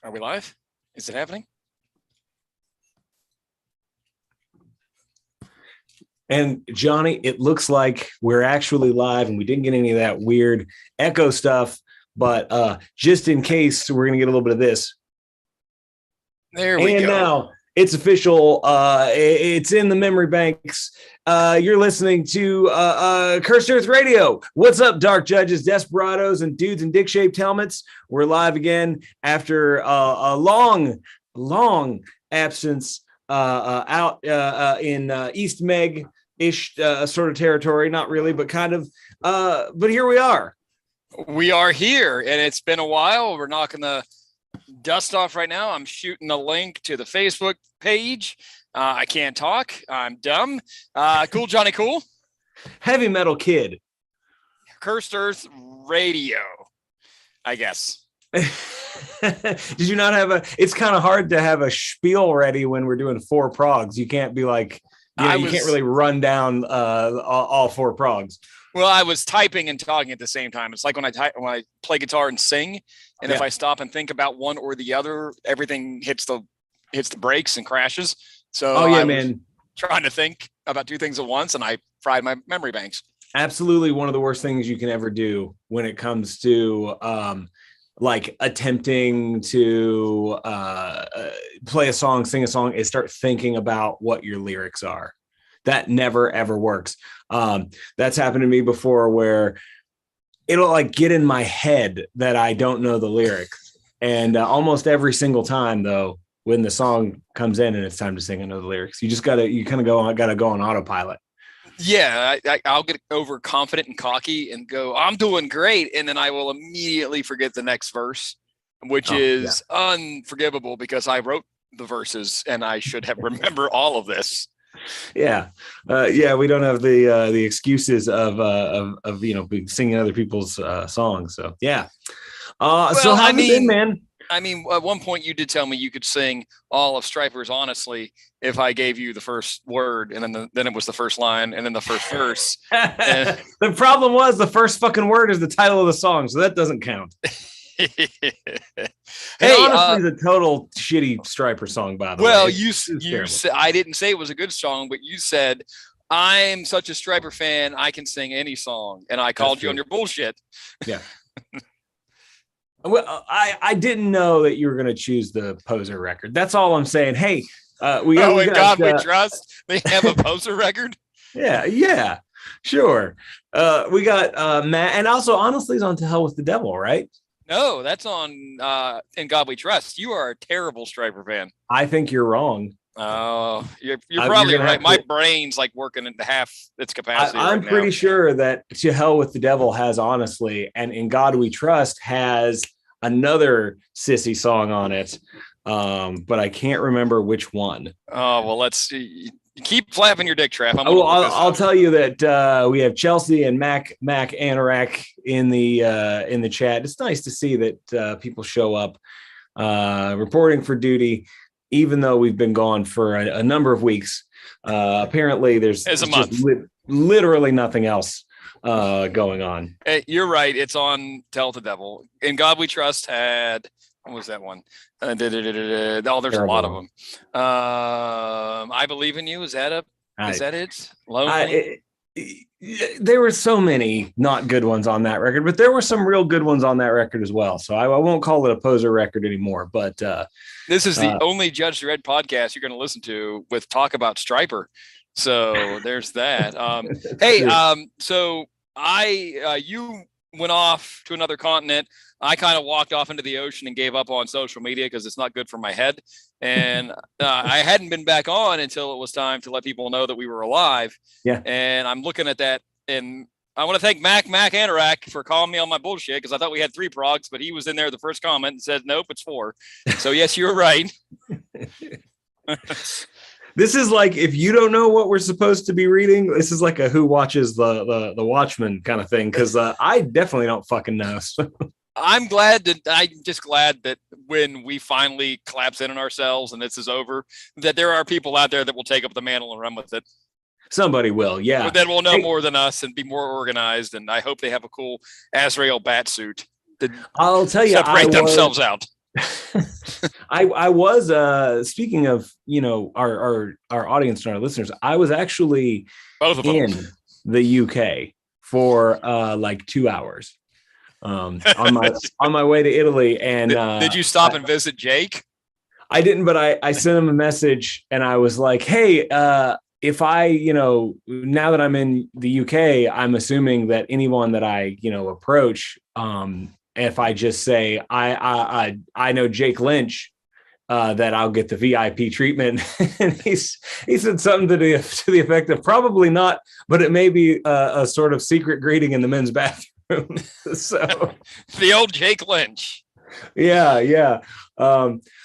Are we live? Is it happening? And Johnny, it looks like we're actually live and we didn't get any of that weird echo stuff, but just in case, we're going to get a little bit of this. There we go. And now it's official. It's in the memory banks. You're listening to Cursed Earth Radio. What's up, Dark Judges, Desperados, and dudes in dick-shaped helmets? We're live again after a long absence out in East Meg-ish sort of territory. Not really, but kind of. But here we are. We are here, and it's been a while. We're knocking the dust off right now. I'm shooting a link to the Facebook page. I can't talk. I'm dumb. Cool Johnny Cool. Heavy Metal Kid. Cursed Earth Radio, I guess. Did you not have it's kind of hard to have a spiel ready when we're doing 4 progs. You can't be like, you can't really run down all 4 progs. Well, I was typing and talking at the same time. It's like when I play guitar and sing, and if I stop and think about one or the other, everything hits the brakes and crashes. So I was trying to think about 2 things at once, and I fried my memory banks. Absolutely, one of the worst things you can ever do when it comes to like attempting to play a song, sing a song, is start thinking about what your lyrics are. That never ever works. That's happened to me before, where it'll like get in my head that I don't know the lyrics, and almost every single time though, when the song comes in and it's time to sing, I know the lyrics. You kind of go on autopilot. Yeah, I'll get overconfident and cocky and go, I'm doing great, and then I will immediately forget the next verse, which is unforgivable because I wrote the verses and I should have remembered all of this. Yeah, we don't have the excuses of singing other people's songs. So yeah. So how have you been, man? I mean, at one point you did tell me you could sing all of Stryper's Honestly if I gave you the first word, and then it was the first line, and then the first verse. The problem was the first fucking word is the title of the song, so that doesn't count. Hey, honestly, the total shitty Stryper song, by the way. Well, you said, I didn't say it was a good song, but you said, I'm such a Stryper fan, I can sing any song, and I called you on your bullshit. Yeah. Well, I didn't know that you were going to choose the Poser record. That's all I'm saying. Hey, we got we trust. They have a Poser record. Yeah, sure. We got Matt, and also honestly, is on To Hell with the Devil, right? No, that's on In God We Trust. You are a terrible Stryper fan. I think you're wrong. Oh, you're probably right. My brain's like working into half its capacity. I'm pretty sure that To Hell with the Devil has Honestly, and In God We Trust has another sissy song on it, but I can't remember which one. Oh, well, let's see. Keep flapping your dick, Trap. I'll tell you that we have Chelsea and Mac Anorak in the chat. It's nice to see that people show up reporting for duty, even though we've been gone for a number of weeks. Apparently, there's literally nothing else going on. Hey, you're right. It's on Tell the Devil. In God We Trust had, what was that one? Oh, there's a lot of them. I Believe in You. Is that it? Lonely? There were so many not good ones on that record, but there were some real good ones on that record as well. So I won't call it a Poser record anymore. But this is the only Judge Dredd podcast you're going to listen to with talk about Stryper. So there's that. So you went off to another continent. I kind of walked off into the ocean and gave up on social media because it's not good for my head. And I hadn't been back on until it was time to let people know that we were alive. Yeah. And I'm looking at that, and I want to thank Mac Anorak for calling me on my bullshit, because I thought we had 3 progs, but he was in there the first comment and said, nope, it's 4. So yes, you were right. This is like, if you don't know what we're supposed to be reading, this is like a Who Watches the Watchmen kind of thing, because I definitely don't fucking know. I'm just glad that when we finally collapse in on ourselves and this is over, that there are people out there that will take up the mantle and run with it. Somebody will, yeah. But then we'll know more than us and be more organized, and I hope they have a cool Azrael bat suit. I'll tell you, separate themselves out. I was speaking of, our audience and our listeners, I was actually Both of them in the UK for like 2 hours on my way to Italy. And did you stop and visit Jake? I didn't, but I sent him a message and I was like, hey, if I, now that I'm in the UK, I'm assuming that anyone that I, approach, if I just say I know Jake Lynch, that I'll get the VIP treatment. And he said something to the effect of probably not, but it may be a sort of secret greeting in the men's bathroom. So the old Jake Lynch. Yeah.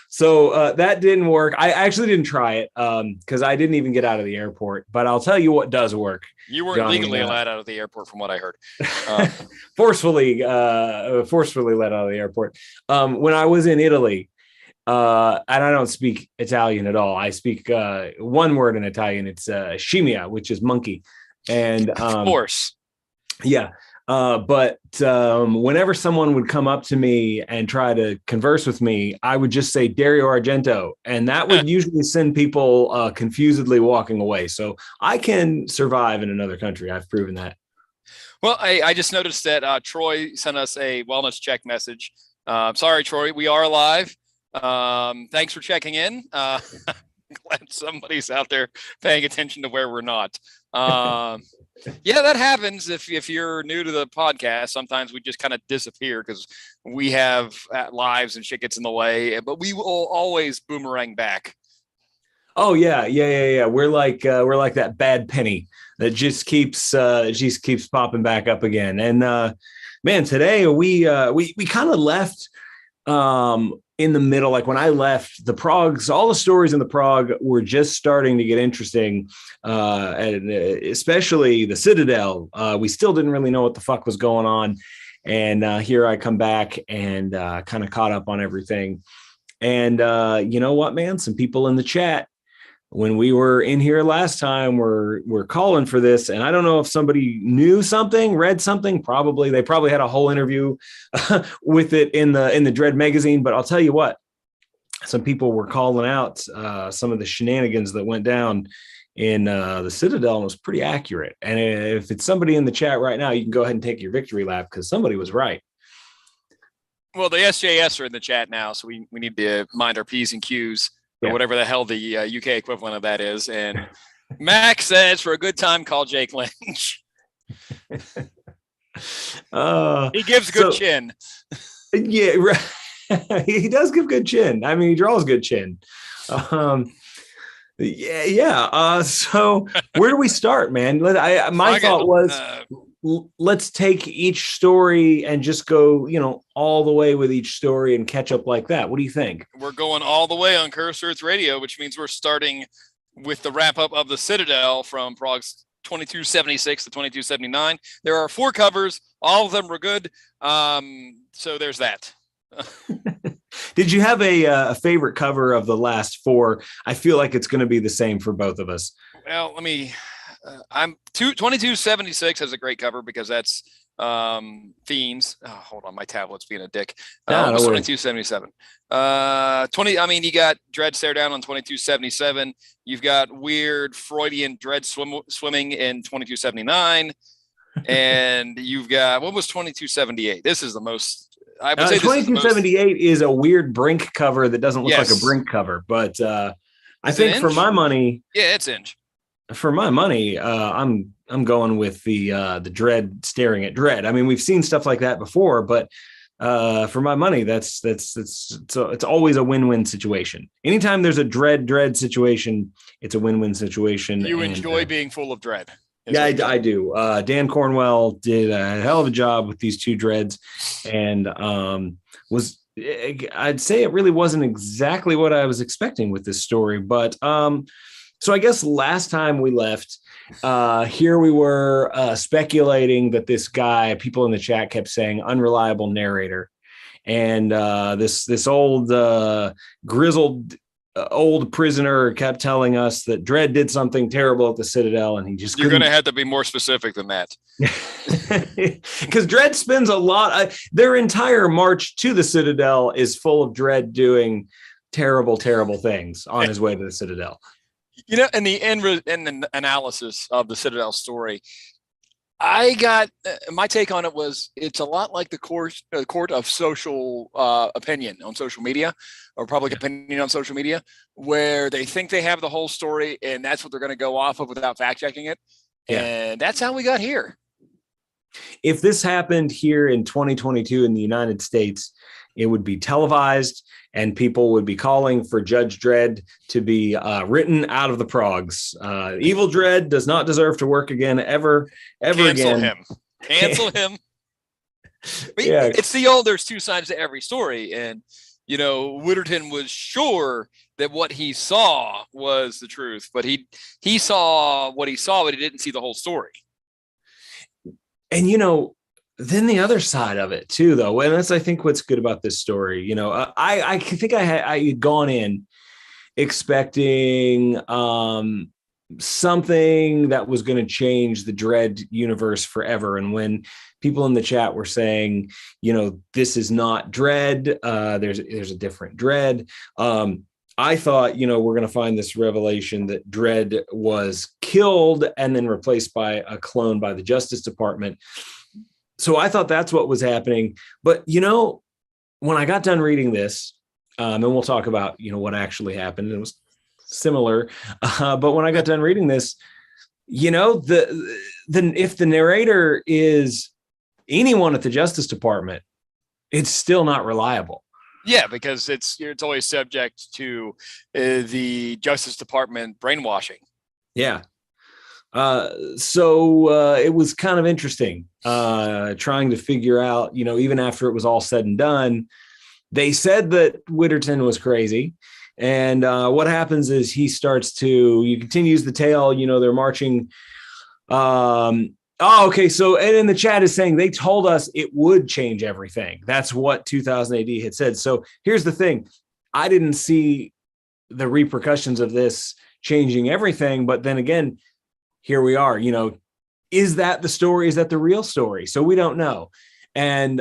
So that didn't work. I actually didn't try it because I didn't even get out of the airport. But I'll tell you what does work. You weren't Johnny, legally allowed out of the airport, from what I heard. Forcefully let out of the airport. When I was in Italy, and I don't speak Italian at all. I speak one word in Italian. It's scimmia, which is monkey. And of course, yeah. But whenever someone would come up to me and try to converse with me, I would just say Dario Argento, and that would usually send people confusedly walking away. So I can survive in another country. I've proven that. Well, I just noticed that Troy sent us a wellness check message. Sorry, Troy, we are live. Thanks for checking in. Glad somebody's out there paying attention to where we're not. Yeah, that happens if you're new to the podcast. Sometimes we just kind of disappear because we have lives and shit gets in the way, but we will always boomerang back. Oh yeah. We're like that bad penny that just keeps popping back up again. And man, today we kind of left in the middle. Like when I left the PROGS, all the stories in the PROG were just starting to get interesting, and especially the Citadel. We still didn't really know what the fuck was going on. And here I come back and kind of caught up on everything. And you know what, man? Some people in the chat, when we were in here last time, we're calling for this. And I don't know if somebody knew something, read something. They probably had a whole interview with it in the Dread magazine. But I'll tell you what, some people were calling out some of the shenanigans that went down in the Citadel, and it was pretty accurate. And if it's somebody in the chat right now, you can go ahead and take your victory lap because somebody was right. Well, the SJS are in the chat now, so we need to mind our P's and Q's. Or whatever the hell the UK equivalent of that is. And Max says, for a good time, call Jake Lynch. He gives good chin. Yeah, right. He does give good chin. I mean, he draws good chin. Yeah. So where do we start, man? My thought was, let's take each story and just go, all the way with each story and catch up like that. What do you think? We're going all the way on Cursed Earth Radio, which means we're starting with the wrap up of the Citadel from PROGS 2276 to 2279. There are 4 covers. All of them were good. So there's that. Did you have a favorite cover of the last 4? I feel like it's going to be the same for both of us. Well, 2276 has a great cover because that's Fiends. Oh, hold on, my tablet's being a dick. 2277. You got Dread Stare Down on 2277. You've got weird Freudian Dread swimming in 2279. And you've got, what was 2278? This is the most, I would say 2278 is a weird Brink cover that doesn't look like a Brink cover, but I think for my money, yeah, it's Inch. For my money, I'm going with the Dread staring at Dread. I mean, we've seen stuff like that before, but for my money, it's always a win-win situation. Anytime there's a Dread situation, it's a win-win situation. You enjoy being full of Dread. Yeah, I do. Dan Cornwell did a hell of a job with these 2 Dreads, and I'd say it really wasn't exactly what I was expecting with this story, but so I guess last time we left, here we were speculating that this guy, people in the chat kept saying unreliable narrator. And this old grizzled old prisoner kept telling us that Dredd did something terrible at the Citadel, and he just You're going to have to be more specific than that. Because Dredd spends a lot. Their entire march to the Citadel is full of Dredd doing terrible, terrible things on his way to the Citadel. You know, in the analysis of the Citadel story, I got my take on it was it's a lot like the court of social opinion on social media, or public opinion on social media, where they think they have the whole story and that's what they're going to go off of without fact checking it. Yeah. And that's how we got here. If this happened here in 2022 in the United States, it would be televised and people would be calling for Judge Dredd to be written out of the PROGS. Evil Dredd does not deserve to work again, ever Cancel again. Cancel him. Yeah. It's the old, there's two sides to every story. And, you know, Witherton was sure that what he saw was the truth, but he saw what he saw, but he didn't see the whole story. And, you know, then the other side of it too, though, and that's, I think, what's good about this story. You know, I think I had gone in expecting something that was going to change the Dredd universe forever. And when people in the chat were saying, you know, this is not Dredd, there's a different Dredd. I thought, you know, we're going to find this revelation that Dredd was killed and then replaced by a clone by the Justice Department. So I thought that's what was happening. But, you know, when I got done reading this, and we'll talk about, you know, what actually happened, it was similar. But when I got done reading this, you know, if the narrator is anyone at the Justice Department, it's still not reliable. Yeah, because it's always subject to the Justice Department brainwashing. Yeah. So it was kind of interesting trying to figure out, you know, even after it was all said and done, they said that Witherton was crazy. And what happens is he continues the tale, you know, they're marching. Okay. So, and in the chat is saying they told us it would change everything. That's what 2000 AD had said. So here's the thing. I didn't see the repercussions of this changing everything. But then again, here we are, you know, is that the story? Is that the real story? So we don't know. And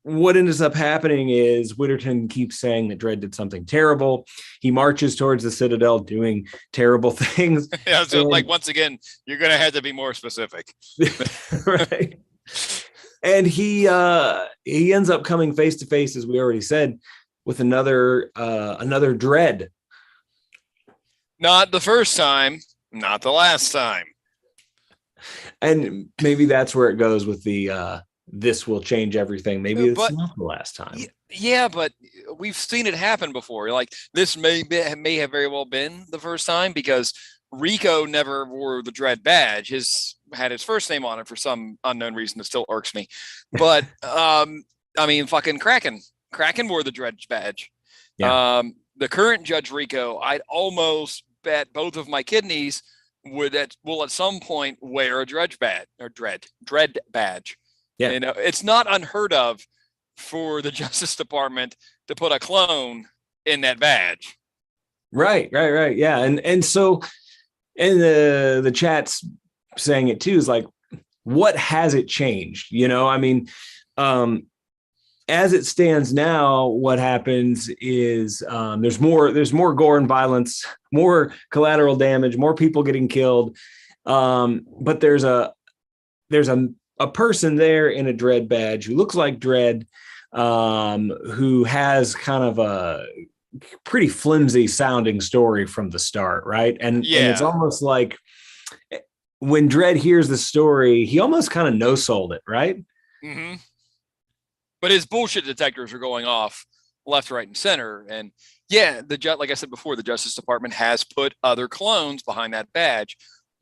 what ends up happening is Witherton keeps saying that Dredd did something terrible. He marches towards the Citadel doing terrible things. Yeah, so like, once again, you're going to have to be more specific. Right. And he ends up coming face to face, as we already said, with another Dredd. Not the first time. Not the last time. And maybe that's where it goes with the this will change everything. Maybe it's not the last time. Yeah, but we've seen it happen before. Like, this may have very well been the first time, because Rico never wore the Dredd badge. Had his first name on it for some unknown reason that still irks me. But I mean, fucking Kraken wore the Dredd badge. Yeah. The current Judge Rico, I'd almost bet both of my kidneys will at some point wear a Dredd badge. Yeah. You know, it's not unheard of for the Justice Department to put a clone in that badge. Right. Yeah. And so, and the chat's saying it too, is like, what has it changed? You know, I mean, as it stands now, what happens is there's more gore and violence, more collateral damage, more people getting killed. But there's a person there in a Dredd badge who looks like Dredd, who has kind of a pretty flimsy sounding story from the start, right? And it's almost like when Dredd hears the story, he almost kind of no-sold it, right? Mm-hmm. But his bullshit detectors are going off left, right, and center. And yeah, like I said before, the Justice Department has put other clones behind that badge,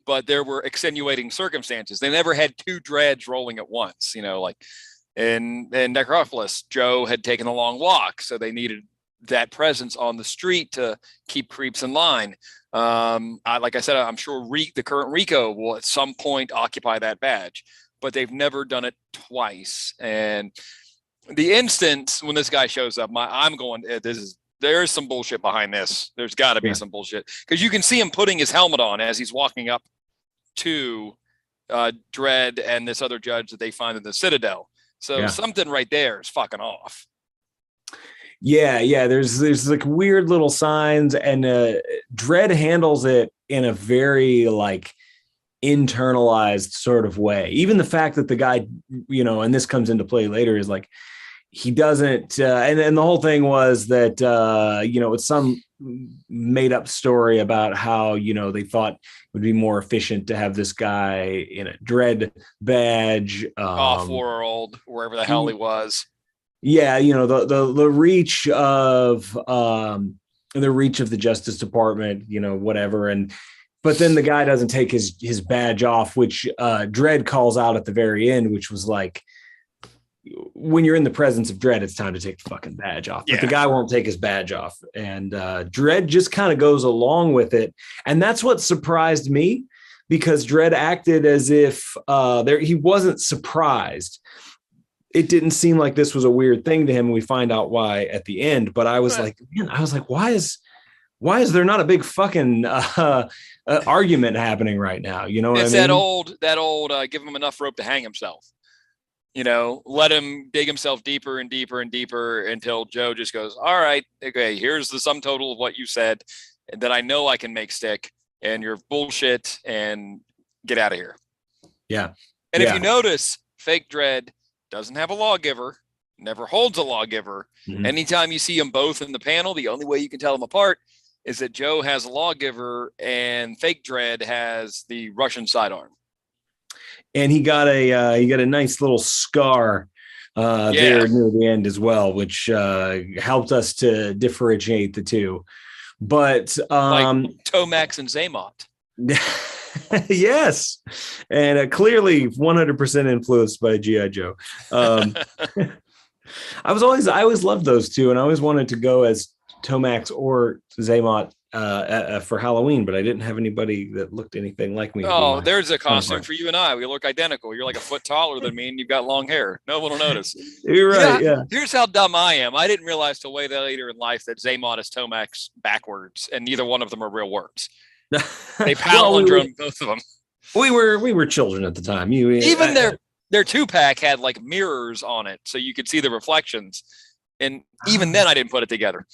but there were extenuating circumstances. They never had two Dredds rolling at once. You know, like in Necropolis, Joe had taken a long walk, so they needed that presence on the street to keep creeps in line. Like I said, I'm sure the current Rico will at some point occupy that badge, but they've never done it twice. And the instant when this guy shows up, I'm going, this there's some bullshit behind this. There's got to be some bullshit, because you can see him putting his helmet on as he's walking up to Dredd and this other judge that they find in the Citadel. So something right there is fucking off. Yeah. There's like weird little signs, and Dredd handles it in a very like internalized sort of way. Even the fact that the guy, you know, and this comes into play later, is like he doesn't and the whole thing was that you know, it's some made up story about how, you know, they thought it would be more efficient to have this guy in a Dredd badge, off-world, wherever the hell he was. Yeah, you know, the reach of the Justice Department, you know, whatever. But then the guy doesn't take his badge off, which Dredd calls out at the very end, which was like, when you're in the presence of Dredd, it's time to take the fucking badge off. But the guy won't take his badge off. And Dredd just kind of goes along with it. And that's what surprised me, because Dredd acted as if he wasn't surprised. It didn't seem like this was a weird thing to him. We find out why at the end. But I was like, why is there not a big fucking argument happening right now? You know what I mean? It's that old give him enough rope to hang himself. You know, let him dig himself deeper and deeper and deeper until Joe just goes, all right, okay, here's the sum total of what you said that I know I can make stick, and you're bullshit, and get out of here. Yeah. And if you notice, fake Dredd doesn't have a lawgiver, never holds a lawgiver. Mm-hmm. Anytime you see them both in the panel, the only way you can tell them apart is that Joe has a lawgiver and fake Dredd has the Russian sidearm. And he got a nice little scar there near the end as well, which helped us to differentiate the two. But like Tomax and Zaymot. Yes, and clearly 100% influenced by G.I. Joe. I always loved those two, and I always wanted to go as Tomax or Zaymot for Halloween, but I didn't have anybody that looked anything like me. Oh, there's a costume for you and I. We look identical. You're like a foot taller than me, and you've got long hair. No one will notice. You're right. Yeah. Here's how dumb I am. I didn't realize till way later in life that Zaymot is Tomax backwards, and neither one of them are real words. They palindrome both of them. We were children at the time. Even their 2-pack had like mirrors on it, so you could see the reflections. And even then, I didn't put it together.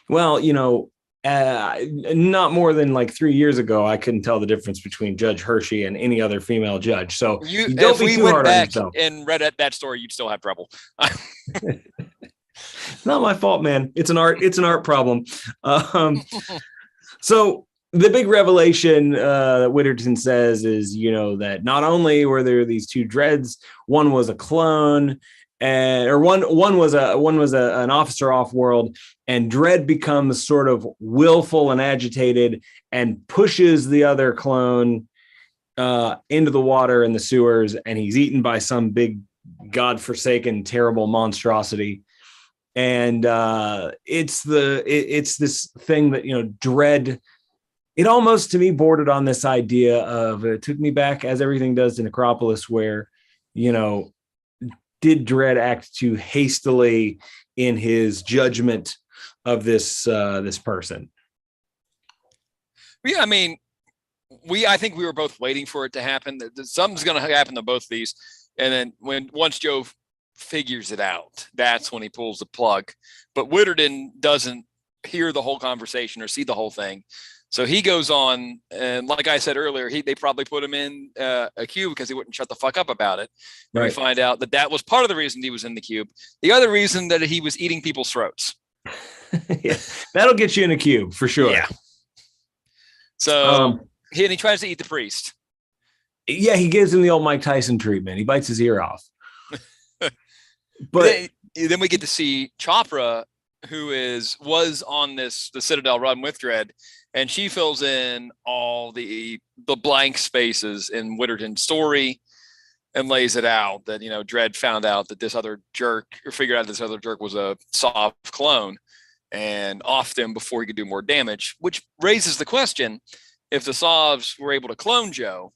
Well, you know, not more than like 3 years ago, I couldn't tell the difference between Judge Hershey and any other female judge. So you don't be too hard on yourself. And read that story, you'd still have trouble. Not my fault, man. It's an art problem. So the big revelation that Whittington says is, you know, that not only were there these two Dredds, one was a clone, one was an officer off world, and Dredd becomes sort of willful and agitated and pushes the other clone into the water in the sewers, and he's eaten by some big godforsaken terrible monstrosity. And it's this thing that, you know, Dredd, it almost to me bordered on this idea of, it took me back, as everything does, to Necropolis, where, you know, did Dredd act too hastily in his judgment of this person? Yeah, I mean, I think we were both waiting for it to happen. Something's going to happen to both of these, and then once Joe figures it out, that's when he pulls the plug. But Whittington doesn't hear the whole conversation or see the whole thing. So he goes on, and like I said earlier, they probably put him in a cube because he wouldn't shut the fuck up about it. And we find out that was part of the reason he was in the cube. The other reason that he was eating people's throats. Yeah, that'll get you in a cube for sure. Yeah. So he tries to eat the priest. Yeah, he gives him the old Mike Tyson treatment. He bites his ear off. But then we get to see Chopra, who was on the Citadel run with Dredd, and she fills in all the blank spaces in Whittington's story and lays it out that, you know, Dredd found out that this other jerk, or figured out this other jerk was a Sov clone, and offed him before he could do more damage, which raises the question, if the Sovs were able to clone Joe,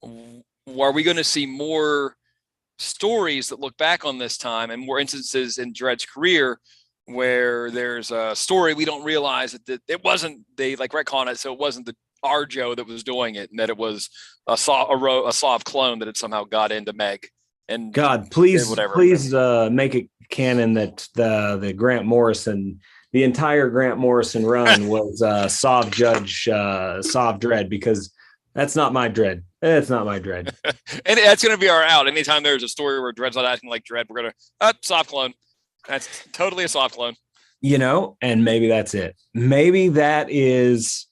are we going to see more stories that look back on this time and more instances in Dredd's career where there's a story we don't realize that it wasn't, they like retcon it, so it wasn't our Joe that was doing it, and that it was a Sov clone that had somehow got into Meg. And God, please, whatever. please make it canon that the Grant Morrison, the entire Grant Morrison run was Sov Judge, Sov Dread, because that's not my Dread. It's not my Dread. And that's going to be our out. Anytime there's a story where Dread's not acting like Dread, we're going to, Sov clone. That's totally a Sov clone. You know, and maybe that's it. Maybe that is,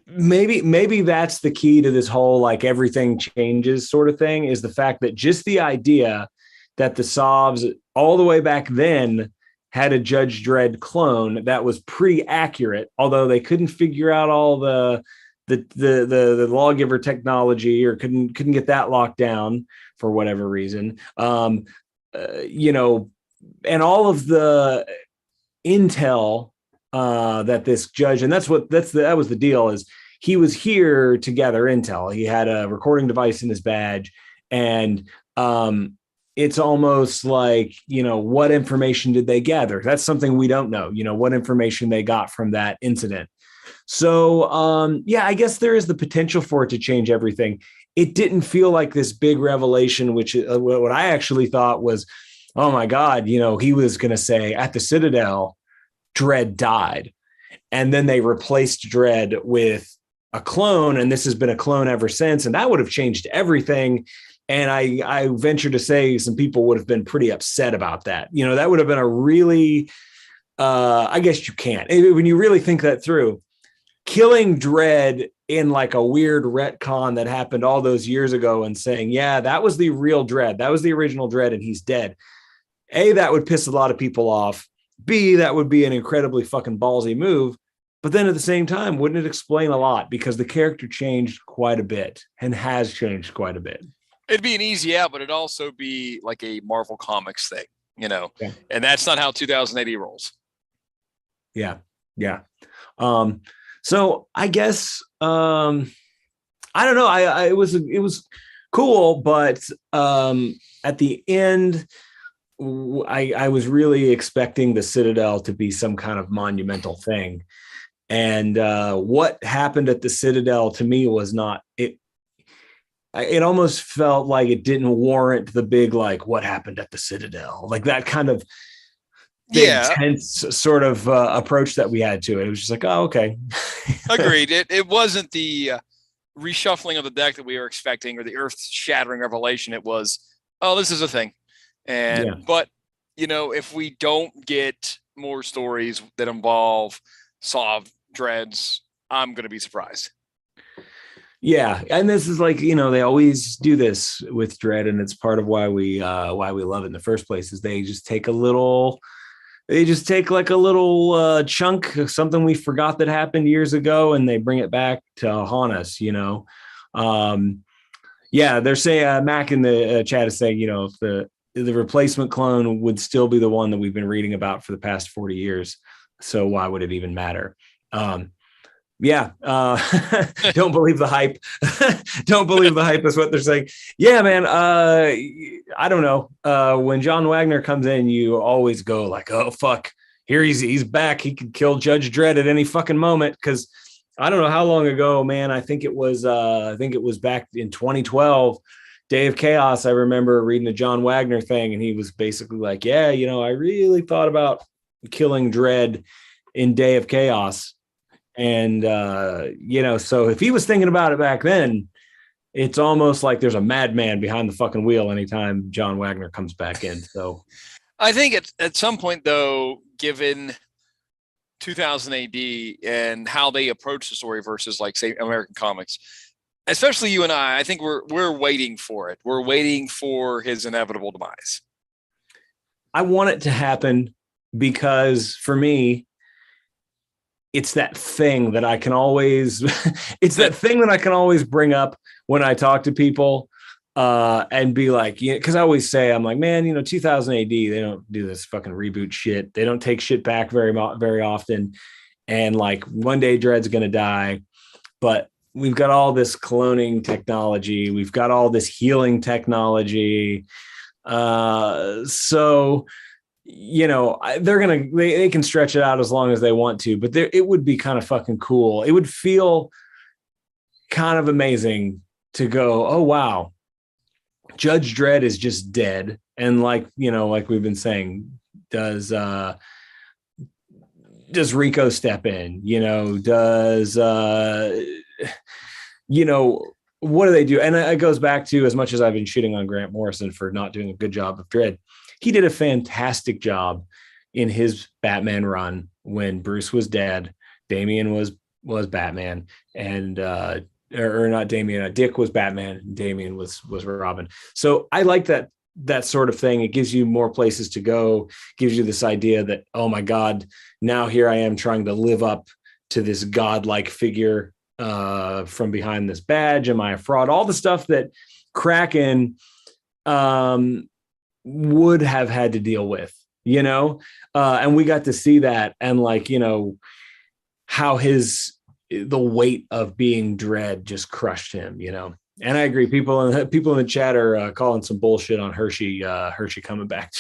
maybe that's the key to this whole like everything changes sort of thing, is the fact that just the idea that the Sovs all the way back then had a Judge Dredd clone that was pretty accurate, although they couldn't figure out all the lawgiver technology, or couldn't get that locked down for whatever reason. You know, and all of the intel that this judge, and that was the deal, is he was here to gather intel. He had a recording device in his badge, and it's almost like, you know, what information did they gather? That's something we don't know, you know, what information they got from that incident. So yeah, I guess there is the potential for it to change everything. It didn't feel like this big revelation, which what I actually thought was, oh my God, you know, he was going to say at the Citadel, Dredd died. And then they replaced Dredd with a clone, and this has been a clone ever since. And that would have changed everything. And I venture to say some people would have been pretty upset about that. You know, that would have been a really, I guess you can't, when you really think that through, killing Dredd in like a weird retcon that happened all those years ago and saying, yeah, that was the real Dredd. That was the original Dredd, and he's dead. A, that would piss a lot of people off. B, that would be an incredibly fucking ballsy move. But then at the same time, wouldn't it explain a lot? Because the character changed quite a bit and has changed quite a bit. It'd be an easy out, but it'd also be like a Marvel Comics thing, you know, yeah. And that's not how 2080 rolls. Yeah. Yeah. So I guess, I don't know. It was cool, but at the end, I was really expecting the Citadel to be some kind of monumental thing. And what happened at the Citadel to me was not it. It almost felt like it didn't warrant the big, like, what happened at the Citadel, like that kind of big, tense sort of approach that we had to it. It was just like, oh, okay. Agreed. It wasn't the reshuffling of the deck that we were expecting, or the earth-shattering revelation. It was, oh, this is a thing. And but you know, if we don't get more stories that involve Sov Dreads, I'm going to be surprised. Yeah, and this is like, you know, they always do this with Dredd, and it's part of why we love it in the first place. Is they just take like a little chunk of something we forgot that happened years ago, and they bring it back to haunt us. You know, yeah, they're saying Mac in the chat is saying, you know, if the replacement clone would still be the one that we've been reading about for the past 40 years. So why would it even matter? Yeah. Don't believe the hype. Don't believe the hype is what they're saying. Yeah, man. I don't know. When John Wagner comes in, you always go like, oh, fuck, here he's back. He could kill Judge Dredd at any fucking moment. Cause I don't know how long ago, man. I think it was back in 2012, Day of Chaos. I remember reading the John Wagner thing, and he was basically like, yeah, you know, I really thought about killing Dredd in Day of Chaos. And, you know, so if he was thinking about it back then, it's almost like there's a madman behind the fucking wheel anytime John Wagner comes back in. So I think at some point, though, given 2000 AD and how they approach the story versus, like, say, American comics, especially you and I think we're waiting for it. We're waiting for his inevitable demise. I want it to happen because for me, it's that thing that I can always, bring up when I talk to people and be like, yeah, because I always say, I'm like, man, you know, 2000 AD, they don't do this fucking reboot shit. They don't take shit back very often. And like one day Dredd's going to die, but we've got all this cloning technology. We've got all this healing technology. So they can stretch it out as long as they want to, but it would be kind of fucking cool. It would feel kind of amazing to go, oh wow, Judge Dredd is just dead. And like we've been saying, does Rico step in? What do they do? And it goes back to, as much as I've been shitting on Grant Morrison for not doing a good job of Dredd, he did a fantastic job in his Batman run when Bruce was dead. Damian was Batman, and or not Damian. Dick was Batman. Damian was Robin. So I like that sort of thing. It gives you more places to go. Gives you this idea that, oh my God, now here I am trying to live up to this godlike figure from behind this badge. Am I a fraud? All the stuff that Kraken would have had to deal with, and we got to see that, and how the weight of being Dredd just crushed him, And I agree. People in the chat are calling some bullshit on Hershey coming back.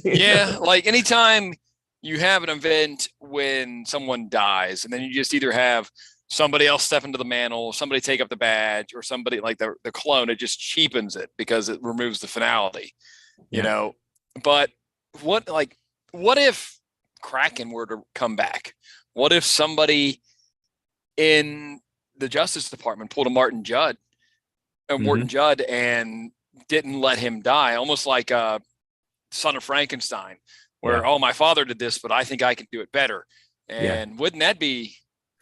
Yeah, like anytime you have an event when someone dies, and then you just either have somebody else step into the mantle, somebody take up the badge, or somebody like the clone, it just cheapens it because it removes the finality, But what if Kraken were to come back? What if somebody in the Justice Department pulled a Morton Judd and didn't let him die, almost like Son of Frankenstein, where, oh, my father did this, but I think I can do it better. And wouldn't that be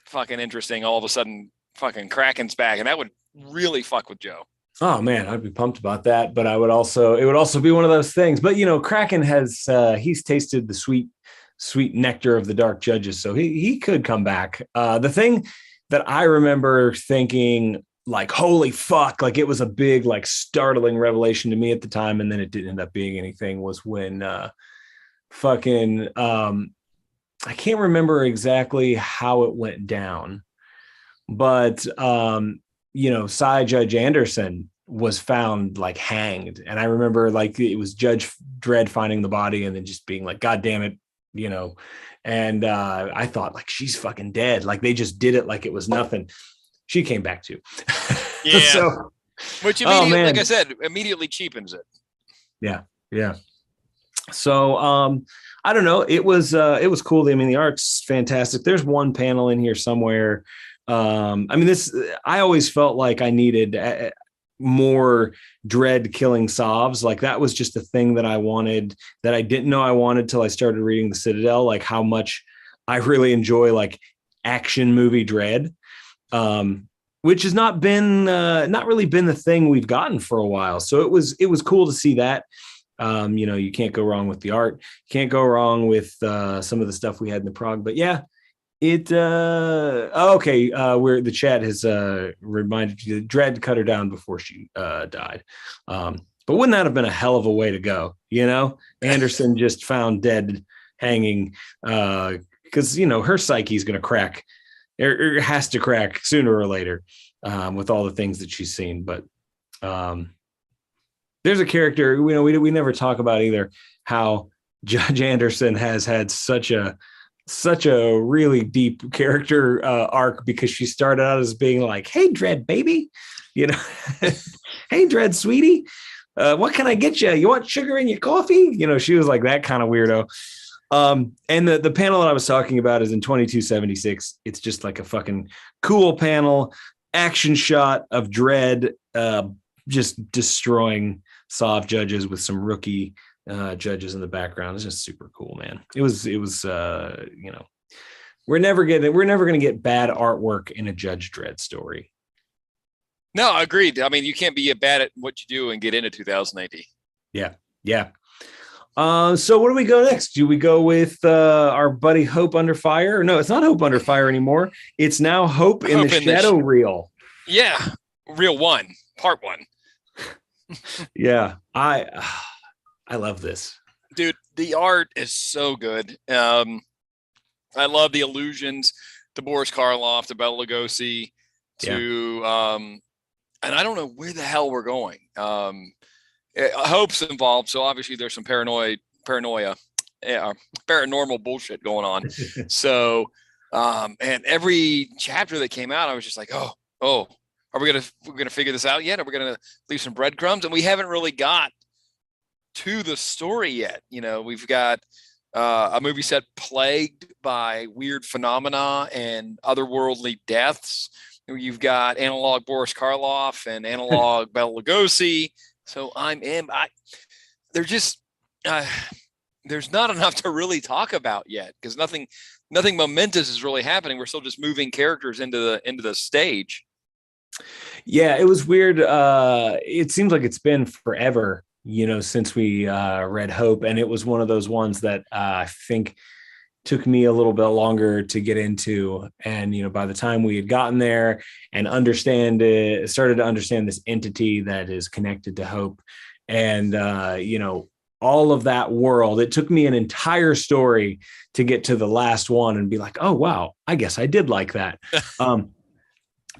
fucking interesting? All of a sudden, fucking Kraken's back, and that would really fuck with Joe. Oh man, I'd be pumped about that. But it would also be one of those things. But Kraken has he's tasted the sweet nectar of the Dark Judges, so he could come back. The thing that I remember thinking, like, holy fuck, like it was a big, like, startling revelation to me at the time, and then it didn't end up being anything, was when I can't remember exactly how it went down, but Cy Judge Anderson was found like hanged. And I remember like it was Judge Dredd finding the body and then just being like, God damn it, and I thought, like, she's fucking dead. Like they just did it like it was nothing. She came back too. Yeah. So, which immediately, like I said, immediately cheapens it. Yeah. Yeah. So I don't know. It was cool. I mean, the art's fantastic. There's one panel in here somewhere. I always felt like I needed more Dredd killing Sovs. Like that was just a thing that I wanted, that I didn't know I wanted till I started reading the Citadel, like how much I really enjoy like action movie Dredd, which has not really been the thing we've gotten for a while. So it was cool to see that. You can't go wrong with the art. You can't go wrong with some of the stuff we had in the prog. But yeah, okay. Where the chat has reminded you that Dredd cut her down before she died. But wouldn't that have been a hell of a way to go? Anderson just found dead, hanging, because her psyche's going to crack. It has to crack sooner or later, with all the things that she's seen. But there's a character we never talk about either, how Judge Anderson has had such a really deep character arc, because she started out as being like, hey Dredd baby, hey Dredd sweetie, what can I get you? You want sugar in your coffee? She was like that kind of weirdo. And the panel that I was talking about is in 2276. It's just like a fucking cool panel, action shot of Dredd just destroying Sov judges with some rookie judges in the background. It's just super cool, man. It was we're never going to get bad artwork in a Judge Dredd story. No, agreed. I mean, you can't be bad at what you do and get into 2080. Yeah. So where do we go next? Do we go with our buddy Hope Under Fire? No, it's not Hope Under Fire anymore. It's now Hope in the Shadow Reel. Yeah, Reel 1, Part 1. Yeah, I love this, dude. The art is so good. I love the allusions to Boris Karloff, to Bela Lugosi, to and I don't know where the hell we're going. Hope's involved, so obviously there's some paranoia. paranormal bullshit going on. So, and every chapter that came out, I was just like, oh, are we're gonna figure this out yet? Are we gonna leave some breadcrumbs? And we haven't really got to the story yet. We've got a movie set plagued by weird phenomena and otherworldly deaths. You've got analog Boris Karloff and analog Bela Lugosi. So they're just there's not enough to really talk about yet because nothing momentous is really happening. We're still just moving characters into the stage. Yeah, it was weird. It seems like it's been forever, since we read Hope, and it was one of those ones that I think took me a little bit longer to get into. And by the time we had gotten there and started to understand this entity that is connected to Hope, and all of that world, it took me an entire story to get to the last one and be like, oh wow, I guess I did like that.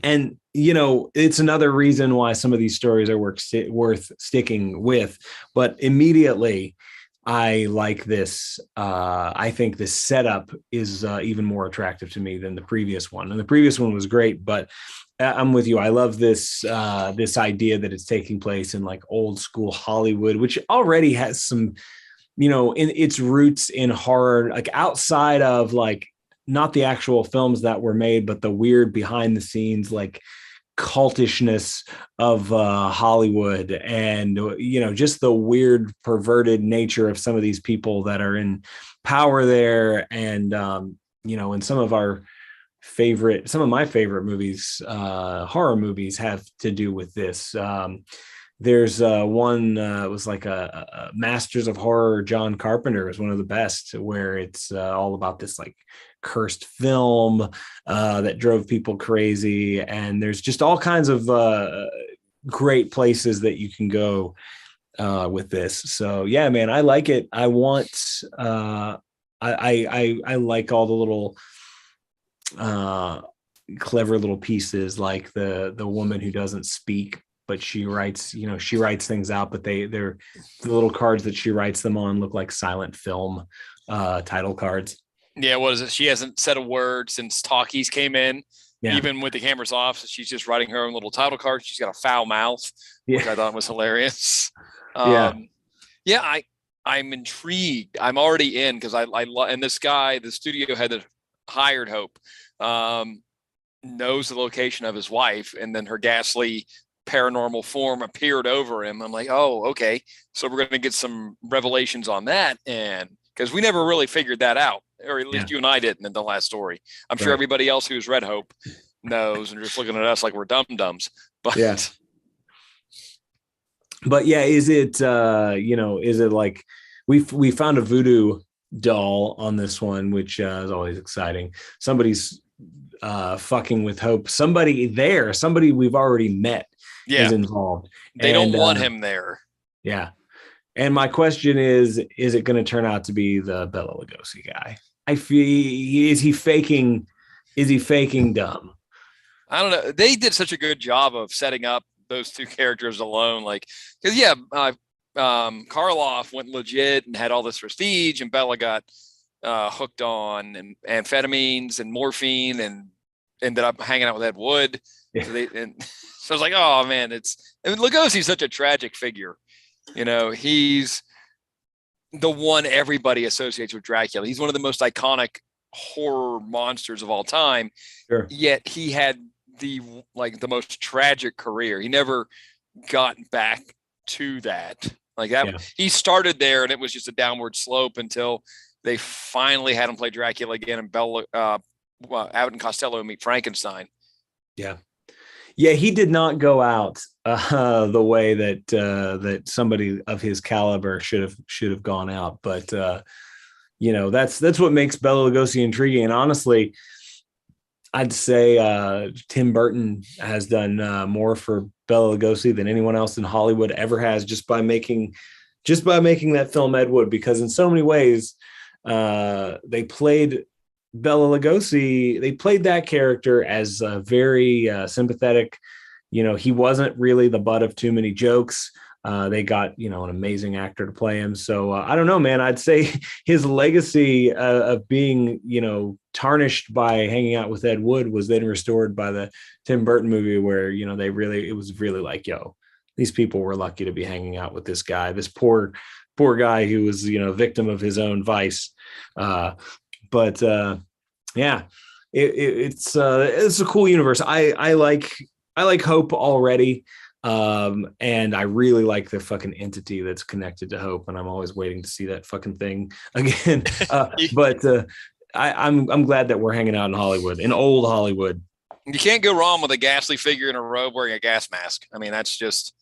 And it's another reason why some of these stories are worth sticking with. But immediately, I like this. I think this setup is even more attractive to me than the previous one. And the previous one was great, but I'm with you. I love this idea that it's taking place in like old school Hollywood, which already has some, in its roots in horror, like outside of like not the actual films that were made, but the weird behind the scenes, like cultishness of Hollywood, and just the weird perverted nature of some of these people that are in power there. And and some of my favorite movies, horror movies, have to do with this. There's one it was like a Masters of Horror. John Carpenter is one of the best, where it's all about this like cursed film that drove people crazy. And there's just all kinds of great places that you can go with this. So yeah, man, I like it. I want I like all the little clever little pieces, like the woman who doesn't speak, but she writes things out, but they're the little cards that she writes them on look like silent film title cards. Yeah, what is it? She hasn't said a word since talkies came in, Yeah. even with the cameras off. So she's just writing her own little title card. She's got a foul mouth, which I thought was hilarious. I'm intrigued. I'm already in because I love, and this guy, the studio head that hired Hope, knows the location of his wife, and then her ghastly paranormal form appeared over him. I'm like, oh, okay. So we're going to get some revelations on that, and because we never really figured that out, or at least you and I didn't in the last story. I'm sure everybody else who's read Hope knows, and just looking at us like we're dum-dums. But is it is it like we found a voodoo doll on this one, which is always exciting. Somebody's fucking with Hope. Somebody we've already met is involved. They don't want him there. Yeah. And my question is it going to turn out to be the Bela Lugosi guy? I feel, is he faking dumb? I don't know. They did such a good job of setting up those two characters alone. Like, because Karloff went legit and had all this prestige, and Bela got hooked on amphetamines and morphine and ended up hanging out with Ed Wood. Yeah. So I was like, oh man, Lugosi's such a tragic figure. He's the one everybody associates with Dracula. He's one of the most iconic horror monsters of all time. Sure. Yet he had the most tragic career. He never got back to that. Like that, he started there, and it was just a downward slope until they finally had him play Dracula again, and Abbott and Costello meet Frankenstein. Yeah. Yeah, he did not go out the way that somebody of his caliber should have gone out. But that's what makes Bela Lugosi intriguing. And honestly, I'd say Tim Burton has done more for Bela Lugosi than anyone else in Hollywood ever has, just by making that film Ed Wood. Because in so many ways, they played Bela Lugosi, they played that character as a very sympathetic. He wasn't really the butt of too many jokes. They got, an amazing actor to play him. So I don't know, man. I'd say his legacy of being, tarnished by hanging out with Ed Wood was then restored by the Tim Burton movie where, it was really like, yo, these people were lucky to be hanging out with this guy, this poor guy who was, victim of his own vice. But yeah, it's a cool universe. I like Hope already. And I really like the fucking entity that's connected to Hope, and I'm always waiting to see that fucking thing again. But I'm glad that we're hanging out in Hollywood, in old Hollywood. You can't go wrong with a ghastly figure in a robe wearing a gas mask. I mean, that's just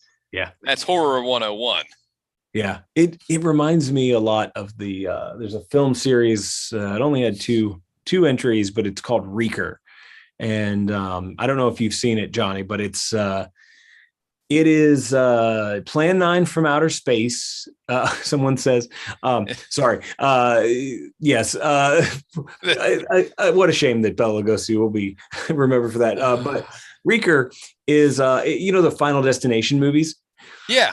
that's horror 101. Yeah, it reminds me a lot of the there's a film series. It only had two entries, but it's called Reeker, and I don't know if you've seen it, Johnny, but it is Plan 9 from outer space. Someone says, sorry. Yes. What a shame that Bela Lugosi will be remembered for that. But Reeker is, the Final Destination movies. Yeah.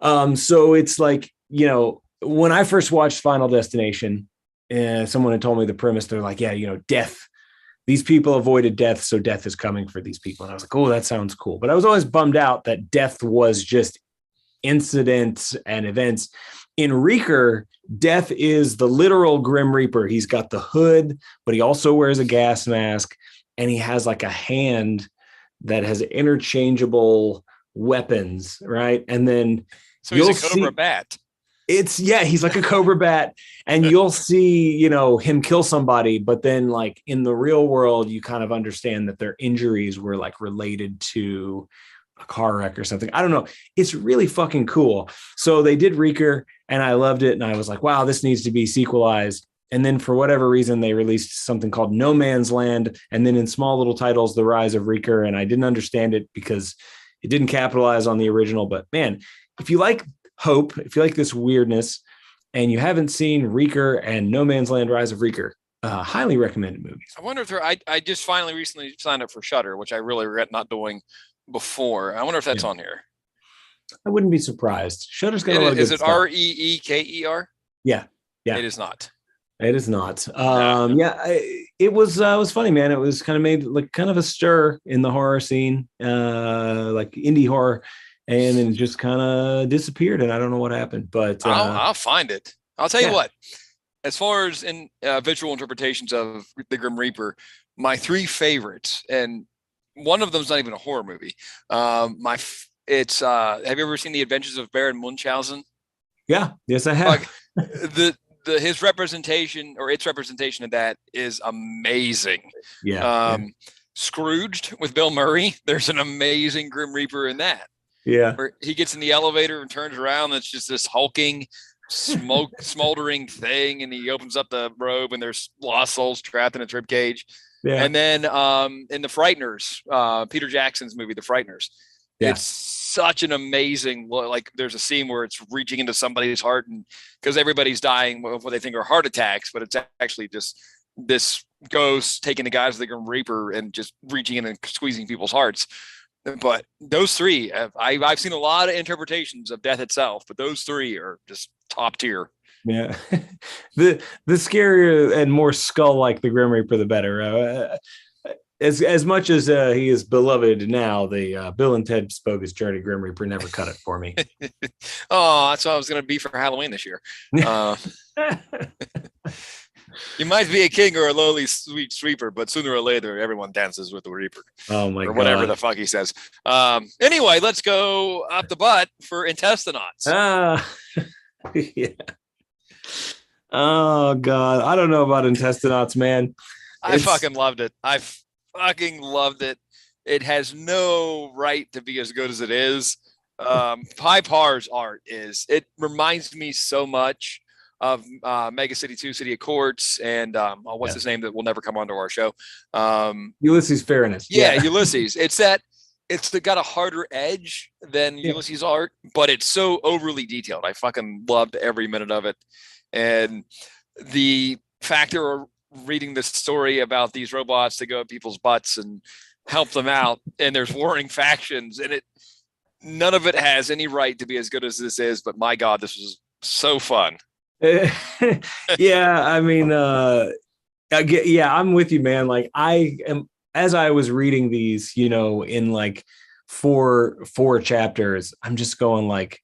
So it's like, when I first watched Final Destination, someone had told me the premise. They're like, yeah, death. These people avoided death, so death is coming for these people. And I was like, oh, that sounds cool. But I was always bummed out that death was just incidents and events. In Reeker, death is the literal Grim Reaper. He's got the hood, but he also wears a gas mask, and he has like a hand that has interchangeable weapons, right? And then so he's a Cobra bat. He's like a Cobra bat, and you'll see, him kill somebody, but then like in the real world, you kind of understand that their injuries were like related to a car wreck or something. I don't know. It's really fucking cool. So they did Reeker, and I loved it. And I was like, wow, this needs to be sequelized. And then for whatever reason, they released something called No Man's Land. And then in small little titles, The Rise of Reeker. And I didn't understand it because it didn't capitalize on the original. But man, if you like Hope, if you like this weirdness and you haven't seen Reeker and No Man's Land Rise of Reeker, highly recommended movies. I wonder if I just recently signed up for Shudder, which I really regret not doing before. I wonder if that's on here. I wouldn't be surprised. Shudder's got a lot of good stuff. Is it Reeker? Yeah. It is not. It is not. It was funny, man. It was kind of made like kind of a stir in the horror scene, like indie horror. And then it just kind of disappeared, and I don't know what happened. But I'll find it. I'll tell you what. As far as in visual interpretations of the Grim Reaper, my three favorites, and one of them is not even a horror movie. It's have you ever seen The Adventures of Baron Munchausen? Yeah, yes, I have. Like, his representation or its representation of that is amazing. Yeah. Scrooged with Bill Murray. There's an amazing Grim Reaper in that. Yeah. Where he gets in the elevator and turns around. And it's just this hulking, smoldering thing. And he opens up the robe and there's lost souls trapped in its rib cage. Yeah. And then in The Frighteners, Peter Jackson's movie, The Frighteners, it's such an amazing, like there's a scene where it's reaching into somebody's heart and because everybody's dying of what they think are heart attacks, but it's actually just this ghost taking the guise of the Grim Reaper and just reaching in and squeezing people's hearts. But those three, I've seen a lot of interpretations of death itself, but those three are just top tier. Yeah, the scarier and more skull-like the Grim Reaper, the better. As much as he is beloved now, the Bill and Ted Bogus Journey Grim Reaper never cut it for me. Oh, that's what I was going to be for Halloween this year. You might be a king or a lowly sweet sweeper, but sooner or later, everyone dances with the Reaper. Oh my God. Or whatever the fuck he says. Anyway, let's go up the butt for intestinauts. Yeah. Oh God, I don't know about intestinauts, man. I fucking loved it. I fucking loved it. It has no right to be as good as it is. Pi Par's art it reminds me so much of Mega City 2, City of Courts, and what's his name that will never come onto our show? Ulysses Fairness. Yeah, Ulysses. It's got a harder edge than Ulysses' art, but it's so overly detailed. I fucking loved every minute of it. And the factor of reading this story about these robots that go at people's butts and help them out, and there's warring factions, and none of it has any right to be as good as this is, but my God, this was so fun. Yeah, I mean, I'm with you, man. Like I am, as I was reading these, in like four chapters, I'm just going like,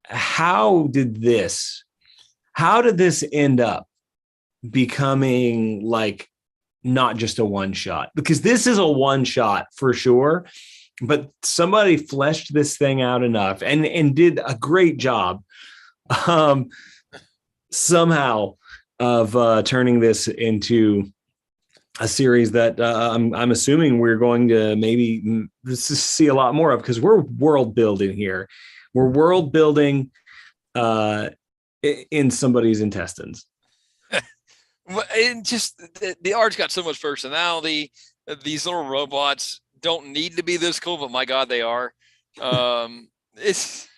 how did this end up becoming like not just a one shot? Because this is a one shot for sure, but somebody fleshed this thing out enough and did a great job somehow of turning this into a series that I'm assuming we're going to maybe see a lot more of, because we're world building here. We're world building in somebody's intestines. And just the art's got so much personality. These little robots don't need to be this cool, but my God, they are. It's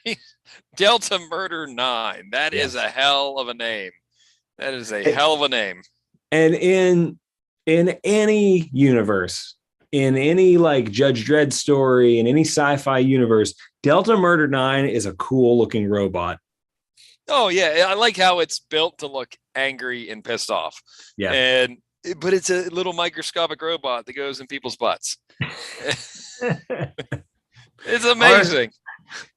Delta Murder 9. That is a hell of a name. That is a hell of a name. And in any universe, in any like Judge Dredd story, in any sci-fi universe, Delta Murder 9 is a cool looking robot. Oh yeah, I like how it's built to look angry and pissed off. Yeah, but it's a little microscopic robot that goes in people's butts. It's amazing.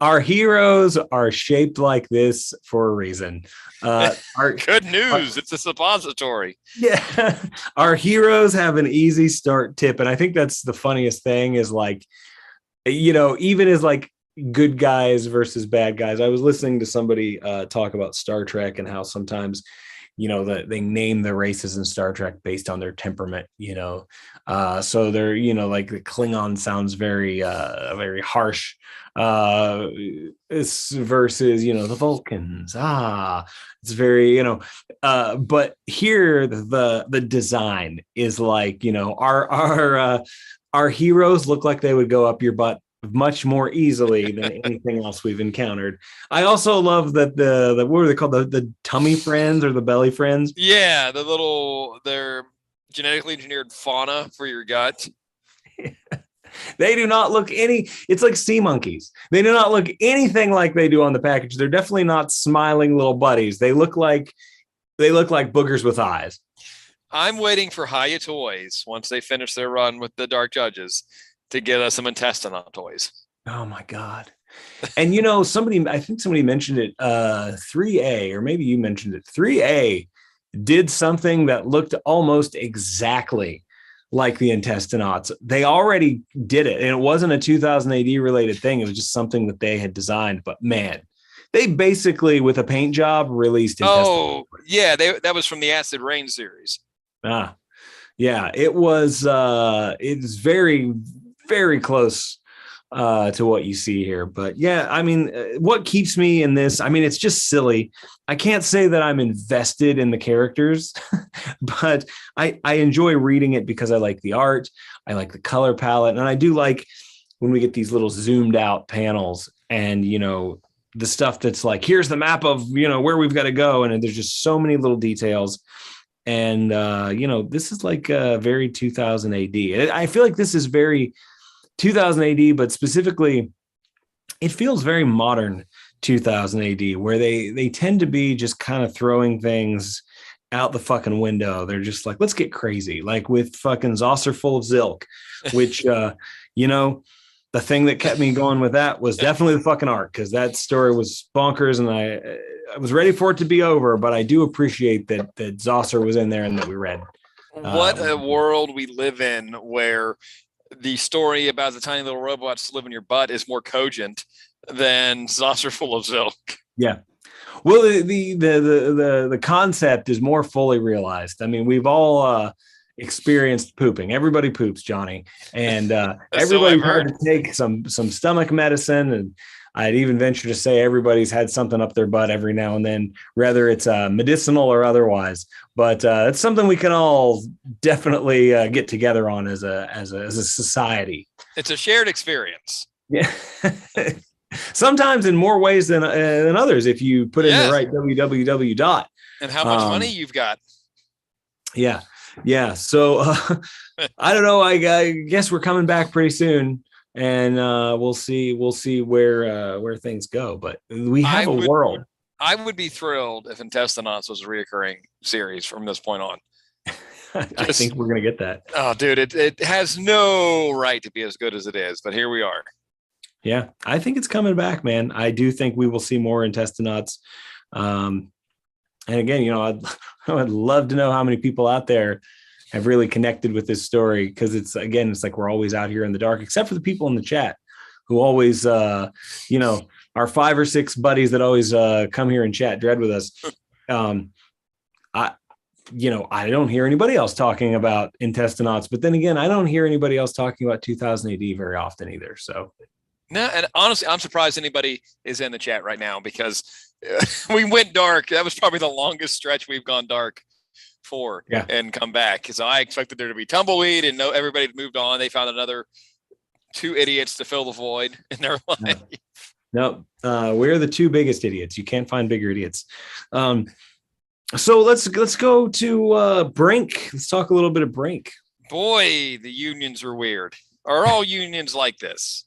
Our heroes are shaped like this for a reason. Good news. It's a suppository. Yeah. Our heroes have an easy start tip. And I think that's the funniest thing is like, even as like good guys versus bad guys. I was listening to somebody talk about Star Trek and how sometimes, that they name the races in Star Trek based on their temperament, so they're, like the Klingon sounds very, very harsh, it's versus, the Vulcans. It's very, but here the design is like, our heroes look like they would go up your butt much more easily than anything else we've encountered. I also love that the what are they called, the tummy friends or the belly friends? Yeah, they're genetically engineered fauna for your gut. They do not look it's like sea monkeys. They do not look anything like they do on the package. They're definitely not smiling little buddies. They look like boogers with eyes. I'm waiting for Hiya Toys once they finish their run with the Dark Judges to get us some intestinal toys. Oh my God. And I think somebody mentioned it, 3A, or maybe you mentioned it. 3A did something that looked almost exactly like the intestinauts. They already did it, and it wasn't a 2000 AD related thing. It was just something that they had designed. But man, they basically, with a paint job, released intestinal. Oh, yeah, that was from the Acid Rain series. Yeah, it was it's very, very close to what you see here. But yeah, I mean, what keeps me in this, I mean, it's just silly. I can't say that I'm invested in the characters, but I enjoy reading it because I like the art. I like the color palette. And I do like when we get these little zoomed out panels and, the stuff that's like, here's the map of, where we've got to go. And there's just so many little details. And, this is like very 2000 AD. I feel like this is very 2000 AD, but specifically, it feels very modern 2000 AD, where they tend to be just kind of throwing things out the fucking window. They're just like, let's get crazy. Like with fucking Saucer Full of Zilk, which, the thing that kept me going with that was definitely the fucking art, because that story was bonkers, and I was ready for it to be over, but I do appreciate that Saucer was in there and that we read. What a world we live in, where the story about the tiny little robots live in your butt is more cogent than Saucer Full of Zilk. Yeah. Well, the concept is more fully realized. I mean, we've all experienced pooping. Everybody poops, Johnny, and everybody's had to take some stomach medicine, and I'd even venture to say everybody's had something up their butt every now and then, whether it's medicinal or otherwise. But it's something we can all definitely get together on as a society. It's a shared experience. Yeah. Sometimes in more ways than others, if you put in the right www dot. And how much money you've got. Yeah. So I don't know. I guess we're coming back pretty soon. and we'll see where things go. But we have a world. I would be thrilled if Intestinauts was a reoccurring series from this point on. I think we're gonna get that. Oh, dude, it has no right to be as good as it is, but here we are. Yeah, I think it's coming back, man. I do think we will see more Intestinauts. And again, I'd love to know how many people out there have really connected with this story, because it's like we're always out here in the dark, except for the people in the chat who always, our 5 or 6 buddies that always come here and chat Dread with us. I don't hear anybody else talking about Intestinauts, but then again, I don't hear anybody else talking about 2000 AD very often either. So. No, and honestly, I'm surprised anybody is in the chat right now, because we went dark. That was probably the longest stretch we've gone dark for and come back. Because I expected there to be tumbleweed and everybody had moved on. They found another 2 idiots to fill the void in their life. No, we're the 2 biggest idiots. You can't find bigger idiots. So let's go to Brink. Let's talk a little bit of Brink. Boy, the unions are weird. Are all unions like this?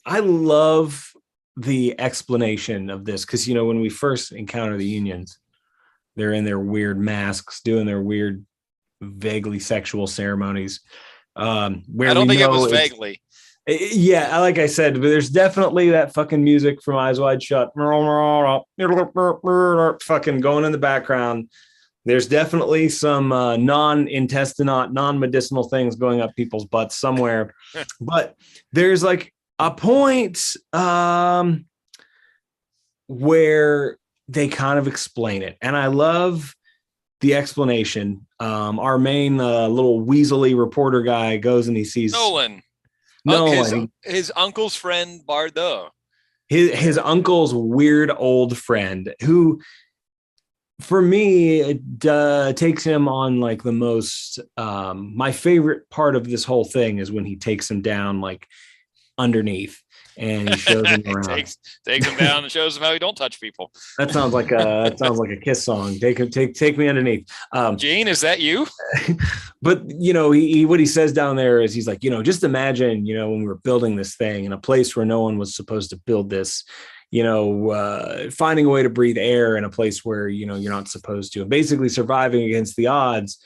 I love the explanation of this, because when we first encounter the unions, they're in their weird masks doing their weird vaguely sexual ceremonies. I don't think it was vaguely. Yeah, like I said, but there's definitely that fucking music from Eyes Wide Shut fucking going in the background. There's definitely some non-intestinaut, non-medicinal things going up people's butts somewhere. But there's like a point where they kind of explain it. And I love the explanation. Our main little weaselly reporter guy goes and he sees Nolan. His uncle's friend Bardot. His uncle's weird old friend, who for me takes him on like the most my favorite part of this whole thing is when he takes him down like underneath and he shows him around. takes him down and shows him how he don't touch people. That sounds like a Kiss song. Take me underneath. Gene, is that you? But he what he says down there is he's like, just imagine, when we were building this thing in a place where no one was supposed to build this, finding a way to breathe air in a place where you're not supposed to, and basically surviving against the odds.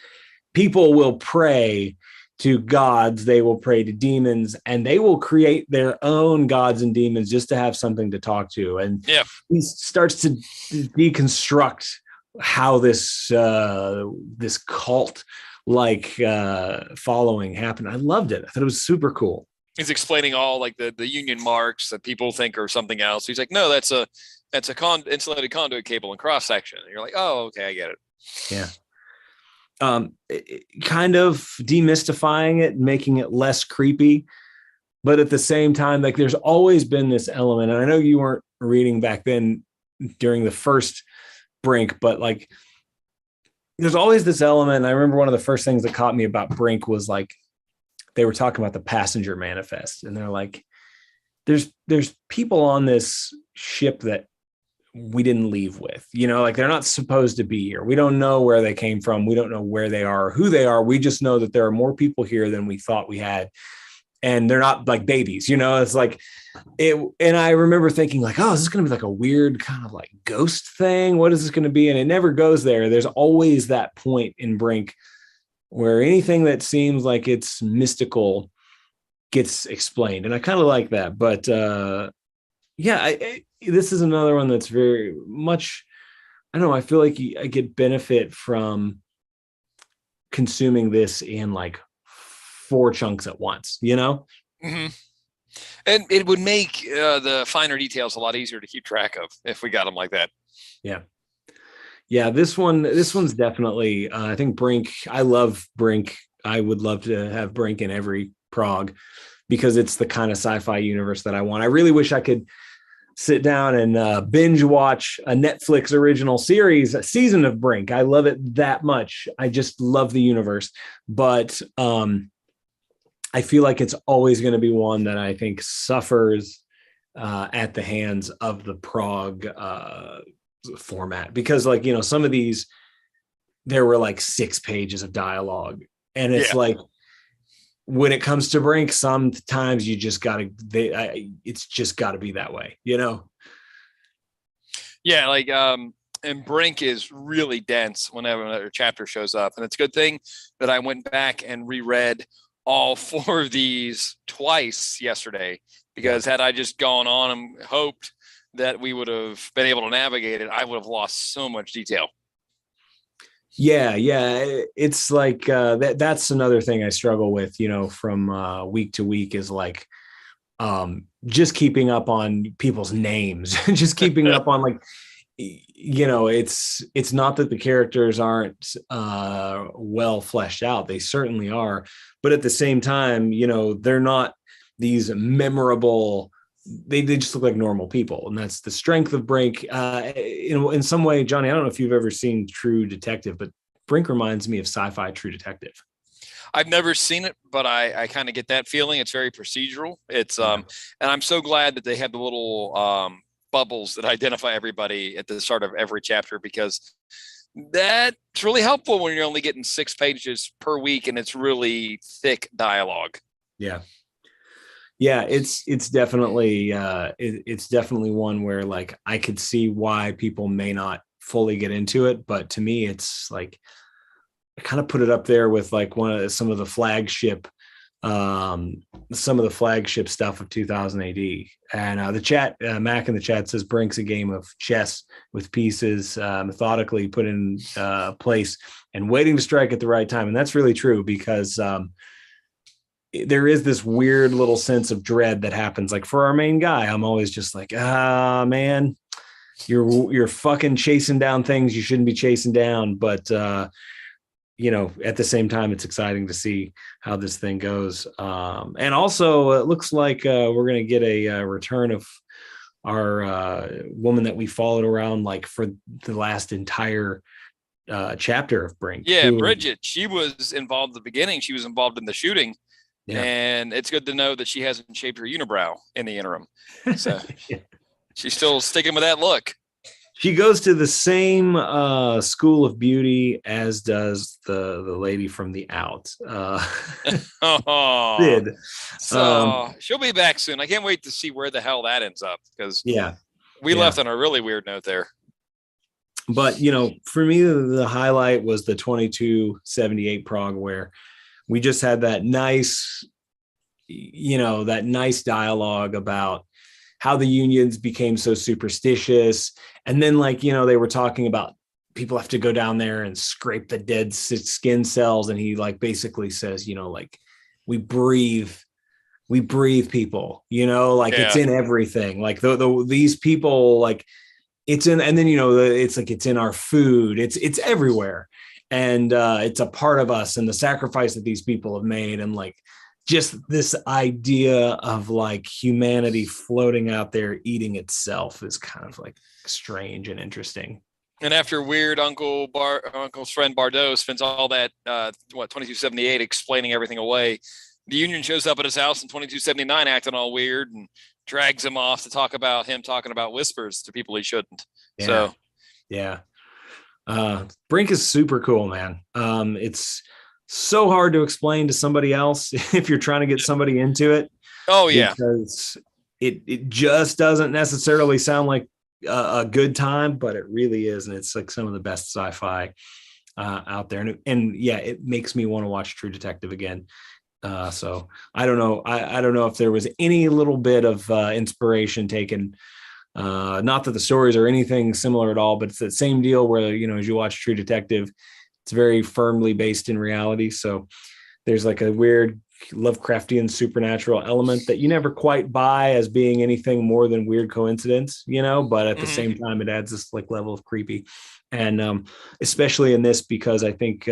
People will pray to gods, they will pray to demons, and they will create their own gods and demons just to have something to talk to. And he starts to deconstruct how this cult like following happened. I loved it. I thought it was super cool. He's explaining all like the union marks that people think are something else. He's like, no, that's a insulated conduit cable and cross section. And you're like, oh, okay, I get it. Yeah. Kind of demystifying it, making it less creepy, but at the same time, like there's always been this element, and I know you weren't reading back then during the first Brink, but like there's always this element. I remember one of the first things that caught me about Brink was like they were talking about the passenger manifest, and they're like, there's people on this ship that we didn't leave with, like they're not supposed to be here. We don't know where they came from. We don't know where they are, who they are. We just know that there are more people here than we thought we had. And they're not like babies, it's like it. And I remember thinking like, oh, is this going to be like a weird kind of like ghost thing? What is this going to be? And it never goes there. There's always that point in Brink where anything that seems like it's mystical gets explained. And I kind of like that, but this is another one that's very much, I don't know, I feel like I get benefit from consuming this in like 4 chunks at once, Mm-hmm. And it would make the finer details a lot easier to keep track of if we got them like that. Yeah, this one's definitely, I think Brink, I love Brink. I would love to have Brink in every prog because it's the kind of sci-fi universe that I want. I really wish I could sit down and binge watch a Netflix original series, a season of Brink. I love it that much. I just love the universe. But I feel like it's always going to be one that I think suffers at the hands of the prog format. Because like, some of these, there were like 6 pages of dialogue. And it's like, when it comes to Brink, sometimes you just gotta, it's just gotta be that way, you know? Yeah, like and Brink is really dense whenever another chapter shows up. And it's a good thing that I went back and reread all 4 of these twice yesterday, because had I just gone on and hoped that we would have been able to navigate it, I would have lost so much detail. Yeah, it's like that's another thing I struggle with, you know, from week to week, is like just keeping up on people's names, just keeping up on, like, you know, it's not that the characters aren't well fleshed out. They certainly are, but at the same time, you know, they're not these memorable, they just look like normal people, and that's the strength of Brink. In some way, Johnny, I don't know if you've ever seen True Detective, but Brink reminds me of sci-fi True Detective. I've never seen it, but I kind of get that feeling. It's very procedural. It's and I'm so glad that they have the little bubbles that identify everybody at the start of every chapter, because that's really helpful when you're only getting 6 pages per week and it's really thick dialogue. Yeah, it's definitely it's definitely one where, like, I could see why people may not fully get into it, but to me, it's like, I kind of put it up there with like some of the flagship stuff of 2000 AD. And the chat, Mac in the chat says Brink's a game of chess with pieces methodically put in place and waiting to strike at the right time. And that's really true, because there is this weird little sense of dread that happens. Like, for our main guy, I'm always just like, man, you're fucking chasing down things you shouldn't be chasing down. But you know, at the same time, it's exciting to see how this thing goes. And also, it looks like we're going to get a return of our woman that we followed around, like, for the last entire chapter of Brink. Yeah, Bridget. She was involved at the beginning. She was involved in the shooting. Yeah. And it's good to know that she hasn't shaved her unibrow in the interim. So she's still sticking with that look. She goes to the same school of beauty as does the lady from The Out. Sid. So she'll be back soon. I can't wait to see where the hell that ends up, because we left on a really weird note there. But, you know, for me, the highlight was the 2278 prog, where we just had that nice, you know, that nice dialogue about how the unions became so superstitious. And then, like, you know, they were talking about people have to go down there and scrape the dead skin cells. And he, like, basically says, you know, like, we breathe people, you know, like, it's in everything. Like these people, like, it's in, and then, you know, it's like, it's in our food. It's everywhere. And it's a part of us, and the sacrifice that these people have made. And, like, just this idea of, like, humanity floating out there eating itself is kind of, like, strange and interesting. And after weird Uncle's friend Bardot spends all that 2278 explaining everything away, the Union shows up at his house in 2279 acting all weird and drags him off to talk about him talking about whispers to people he shouldn't. Brink is super cool, man. It's so hard to explain to somebody else if you're trying to get somebody into it. Because it just doesn't necessarily sound like a good time, but it really is. And it's like some of the best sci-fi out there. And it makes me want to watch True Detective again. So I don't know. I don't know if there was any little bit of inspiration taken. Not that the stories are anything similar at all, but it's the same deal where, you know, as you watch True Detective, it's very firmly based in reality. So there's like a weird Lovecraftian supernatural element that you never quite buy as being anything more than weird coincidence, you know, but at the same time, it adds this, like, level of creepy. And especially in this, because I think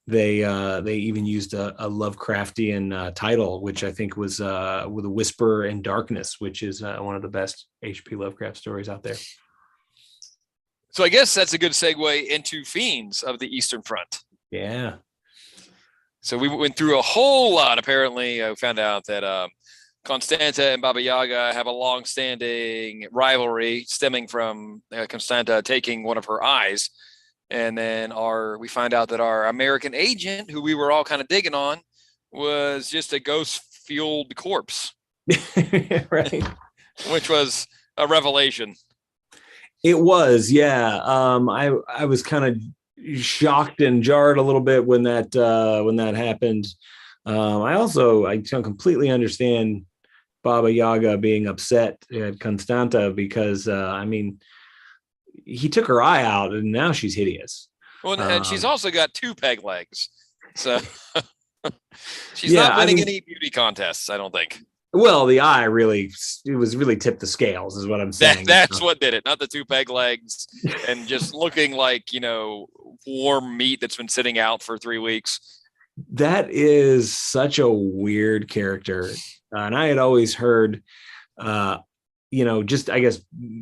they even used a Lovecraftian title, which I think was with a Whisper in Darkness, which is one of the best H.P. Lovecraft stories out there. So I guess that's a good segue into Fiends of the Eastern Front. Yeah. So we went through a whole lot. Apparently, I found out that Constanta and Baba Yaga have a long-standing rivalry stemming from Constanta taking one of her eyes. And then we find out that our American agent, who we were all kind of digging on, was just a ghost-fueled corpse. Right. Which was a revelation. It was, yeah. I was kind of shocked and jarred a little bit when that happened. I completely understand Baba Yaga being upset at Constanta because he took her eye out and now she's hideous. Well, and she's also got 2 peg legs, so she's not winning any beauty contests, I don't think. Well, the eye really tipped the scales, is what I'm saying. That's what did it, not the 2 peg legs and just looking like, warm meat that's been sitting out for 3 weeks. That is such a weird character. And I had always heard, just, I guess,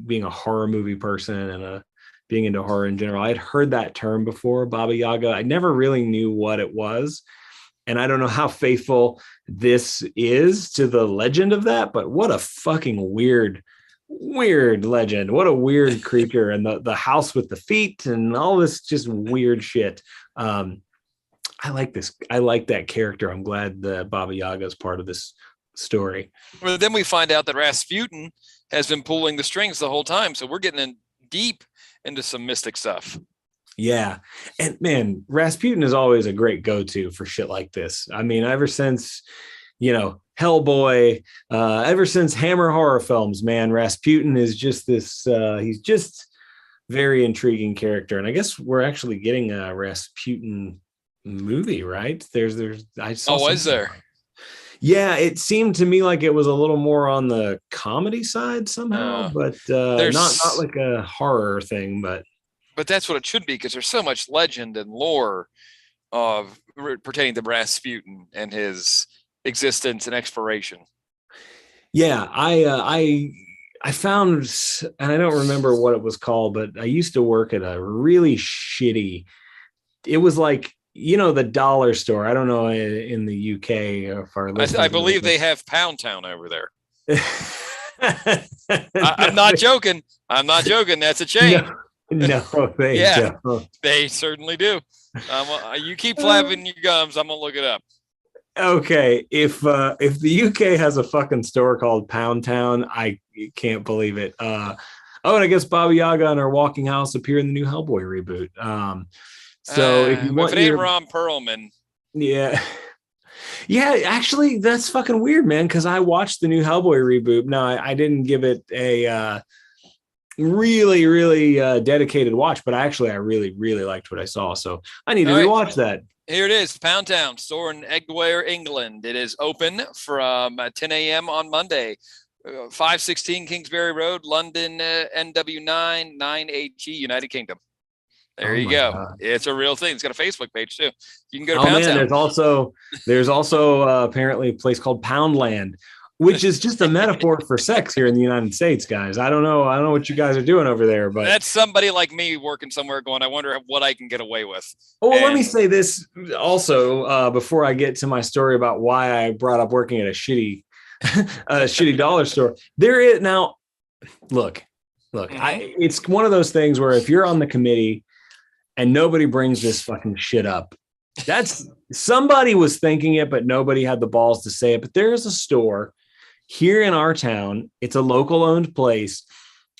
being a horror movie person and being into horror in general, I had heard that term before, Baba Yaga. I never really knew what it was. And I don't know how faithful this is to the legend of that, but what a fucking weird legend. What a weird creature. And the house with the feet and all this just weird shit. I like this. I like that character. I'm glad that Baba Yaga is part of this story. Well, then we find out that Rasputin has been pulling the strings the whole time. So we're getting in deep into some mystic stuff. Yeah. And man, Rasputin is always a great go-to for shit like this. I mean, ever since, Hellboy, ever since Hammer horror films, man, Rasputin is just this, he's just very intriguing character. And I guess we're actually getting a Rasputin movie, right? I saw is there? Yeah, it seemed to me like it was a little more on the comedy side somehow, but not like a horror thing, but that's what it should be, because there's so much legend and lore of pertaining to Rasputin and his existence and exploration. Yeah, I found, and I don't remember what it was called, but I used to work at a really shitty, it was like, the dollar store. I don't know in the UK if our I believe they have Pound Town over there. I'm not joking. That's a chain. No, they don't. They certainly do. You keep flapping your gums. I'm gonna look it up. Okay, if the UK has a fucking store called Pound Town, I can't believe it. And I guess Baba Yaga and her walking house appear in the new Hellboy reboot. So if it ain't Ron Perlman, yeah, actually, that's fucking weird, man. Because I watched the new Hellboy reboot. Now I didn't give it a really, really dedicated watch, but I really, really liked what I saw. So I need to rewatch that. Here it is, Pound Town, store in Edgware, England. It is open from 10 a.m. on Monday. 516 Kingsbury Road, London, NW9 9AG, United Kingdom. There you go. God. It's a real thing. It's got a Facebook page too. You can go to Pound Town. There's also apparently a place called Poundland, which is just a metaphor for sex here in the United States, guys. I don't know what you guys are doing over there, but that's somebody like me working somewhere going, I wonder what I can get away with. Let me say this also before I get to my story about why I brought up working at a shitty dollar store. There is now. Look. Mm-hmm. It's one of those things where if you're on the committee and nobody brings this fucking shit up, that's somebody was thinking it, but nobody had the balls to say it. But there is a store here in our town. It's a local owned place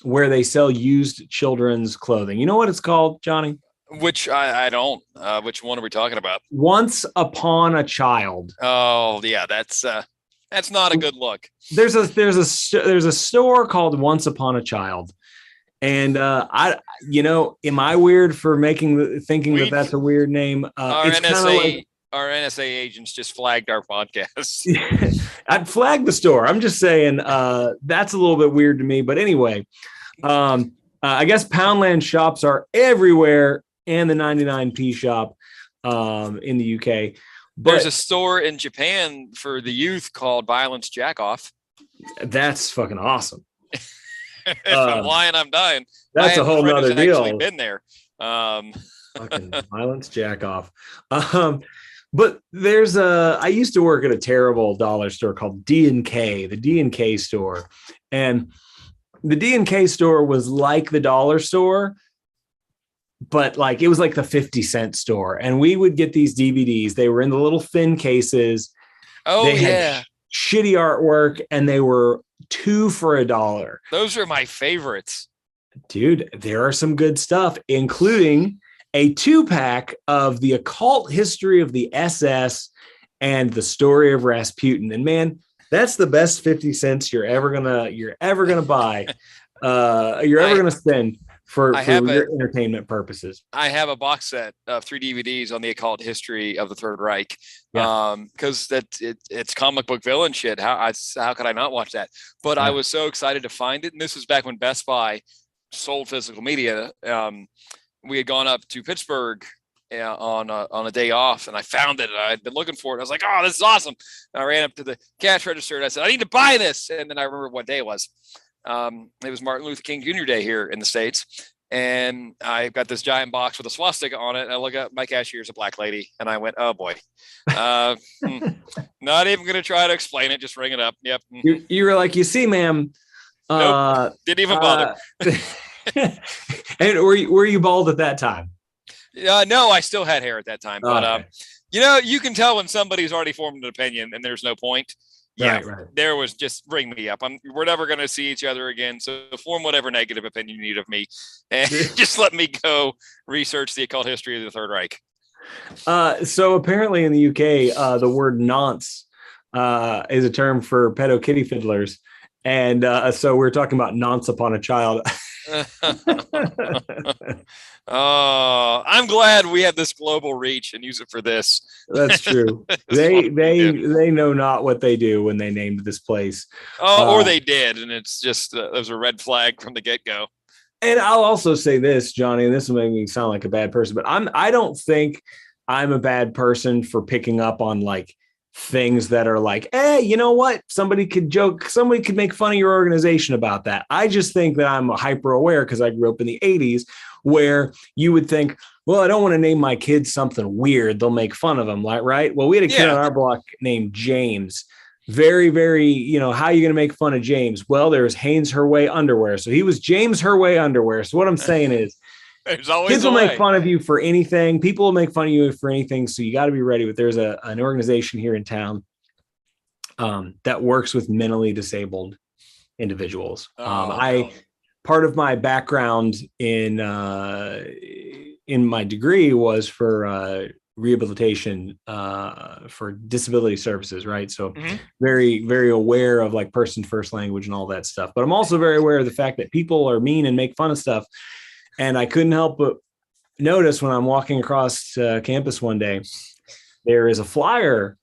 where they sell used children's clothing. You know what it's called, Johnny? Which I don't. Which one are we talking about? Once Upon a Child. Oh yeah, that's not a good look. There's a store called Once Upon a Child. And am I weird for thinking that that's a weird name? Our NSA agents just flagged our podcast. I'd flag the store. I'm just saying that's a little bit weird to me. But anyway, I guess Poundland shops are everywhere, and the 99p shop in the UK. But there's a store in Japan for the youth called Violence Jackoff. That's fucking awesome. If I'm lying, I'm dying. That's a whole nother deal. Actually been there. Fucking Violence Jackoff. But there's I used to work at a terrible dollar store called D&K, the D&K store. And the D&K store was like the dollar store, but like it was like the 50-cent store. And we would get these DVDs. They were in the little thin cases. Oh They had yeah, shitty artwork, and they were two for $1. those are my favorites. Dude, there are some good stuff, including a 2-pack of the occult history of the SS and the story of Rasputin. And man, that's the best 50 cents you're ever gonna buy. You're ever gonna spend for your entertainment purposes. I have a box set of 3 DVDs on the occult history of the Third Reich. Yeah. Because it's comic book villain shit. How could I not watch that? But I was so excited to find it. And this was back when Best Buy sold physical media. We had gone up to Pittsburgh on a day off, and I found it. And I'd been looking for it. I was like, "Oh, this is awesome!" And I ran up to the cash register and I said, "I need to buy this." And then I remember what day it was. It was Martin Luther King Jr. Day here in the States, and I got this giant box with a swastika on it. And I look up, my cashier's a black lady, and I went, "Oh boy." Not even going to try to explain it. Just ring it up. Yep. You were like, "You see, ma'am." Nope, didn't even bother. And were you bald at that time? No, I still had hair at that time. But okay. You can tell when somebody's already formed an opinion and there's no point. Yeah, right. There was just bring me up. We're never going to see each other again. So form whatever negative opinion you need of me, and just let me go research the occult history of the Third Reich. So apparently in the UK, the word nonce is a term for pedo kitty fiddlers. And so we're talking about nonce upon a child. Oh, I'm glad we have this global reach and use it for this. That's true. They know not what they do when they named this place. Oh, or they did, and it's just there's a red flag from the get-go. And I'll also say this, Johnny, and this will make me sound like a bad person, but I don't think I'm a bad person for picking up on like things that are like, hey, you know what? Somebody could make fun of your organization about that. I just think that I'm hyper aware because I grew up in the 80s where you would think, well, I don't want to name my kids something weird. They'll make fun of them, right? Well, we had a kid on our block named James. Very, very, how are you going to make fun of James? Well, there's Hanes Herway underwear. So he was James Herway underwear. So what I'm saying is, there's always kids will make fun of you for anything. People will make fun of you for anything. So you got to be ready. But there's an organization here in town that works with mentally disabled individuals. Part of my background in my degree was for rehabilitation for disability services, right? So very, very aware of like person first language and all that stuff. But I'm also very aware of the fact that people are mean and make fun of stuff. And I couldn't help but notice when I'm walking across campus one day, there is a flyer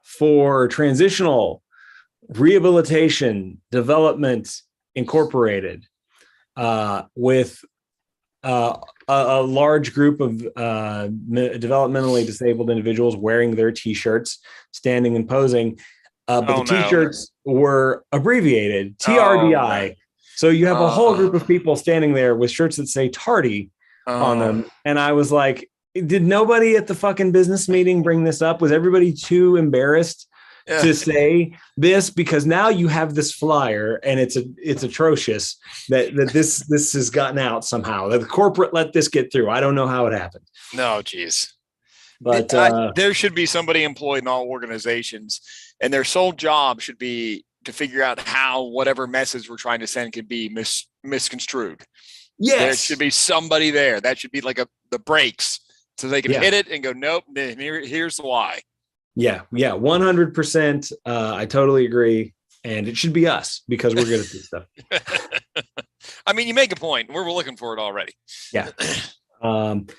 for Transitional Rehabilitation Development Incorporated with a large group of developmentally disabled individuals wearing their T-shirts, standing and posing. But the T-shirts were abbreviated, TRDI. So you have a whole group of people standing there with shirts that say tardy on them. And I was like, did nobody at the fucking business meeting bring this up? Was everybody too embarrassed to say this? Because now you have this flyer and it's atrocious that this has gotten out somehow. That the corporate let this get through. I don't know how it happened. No, geez. But there should be somebody employed in all organizations, and their sole job should be to figure out how whatever message we're trying to send can be misconstrued. Yes. There should be somebody there. That should be like the brakes so they can hit it and go, nope, here's why. Yeah, 100%. I totally agree. And it should be us because we're good at this stuff. I mean, you make a point. We're looking for it already. Yeah.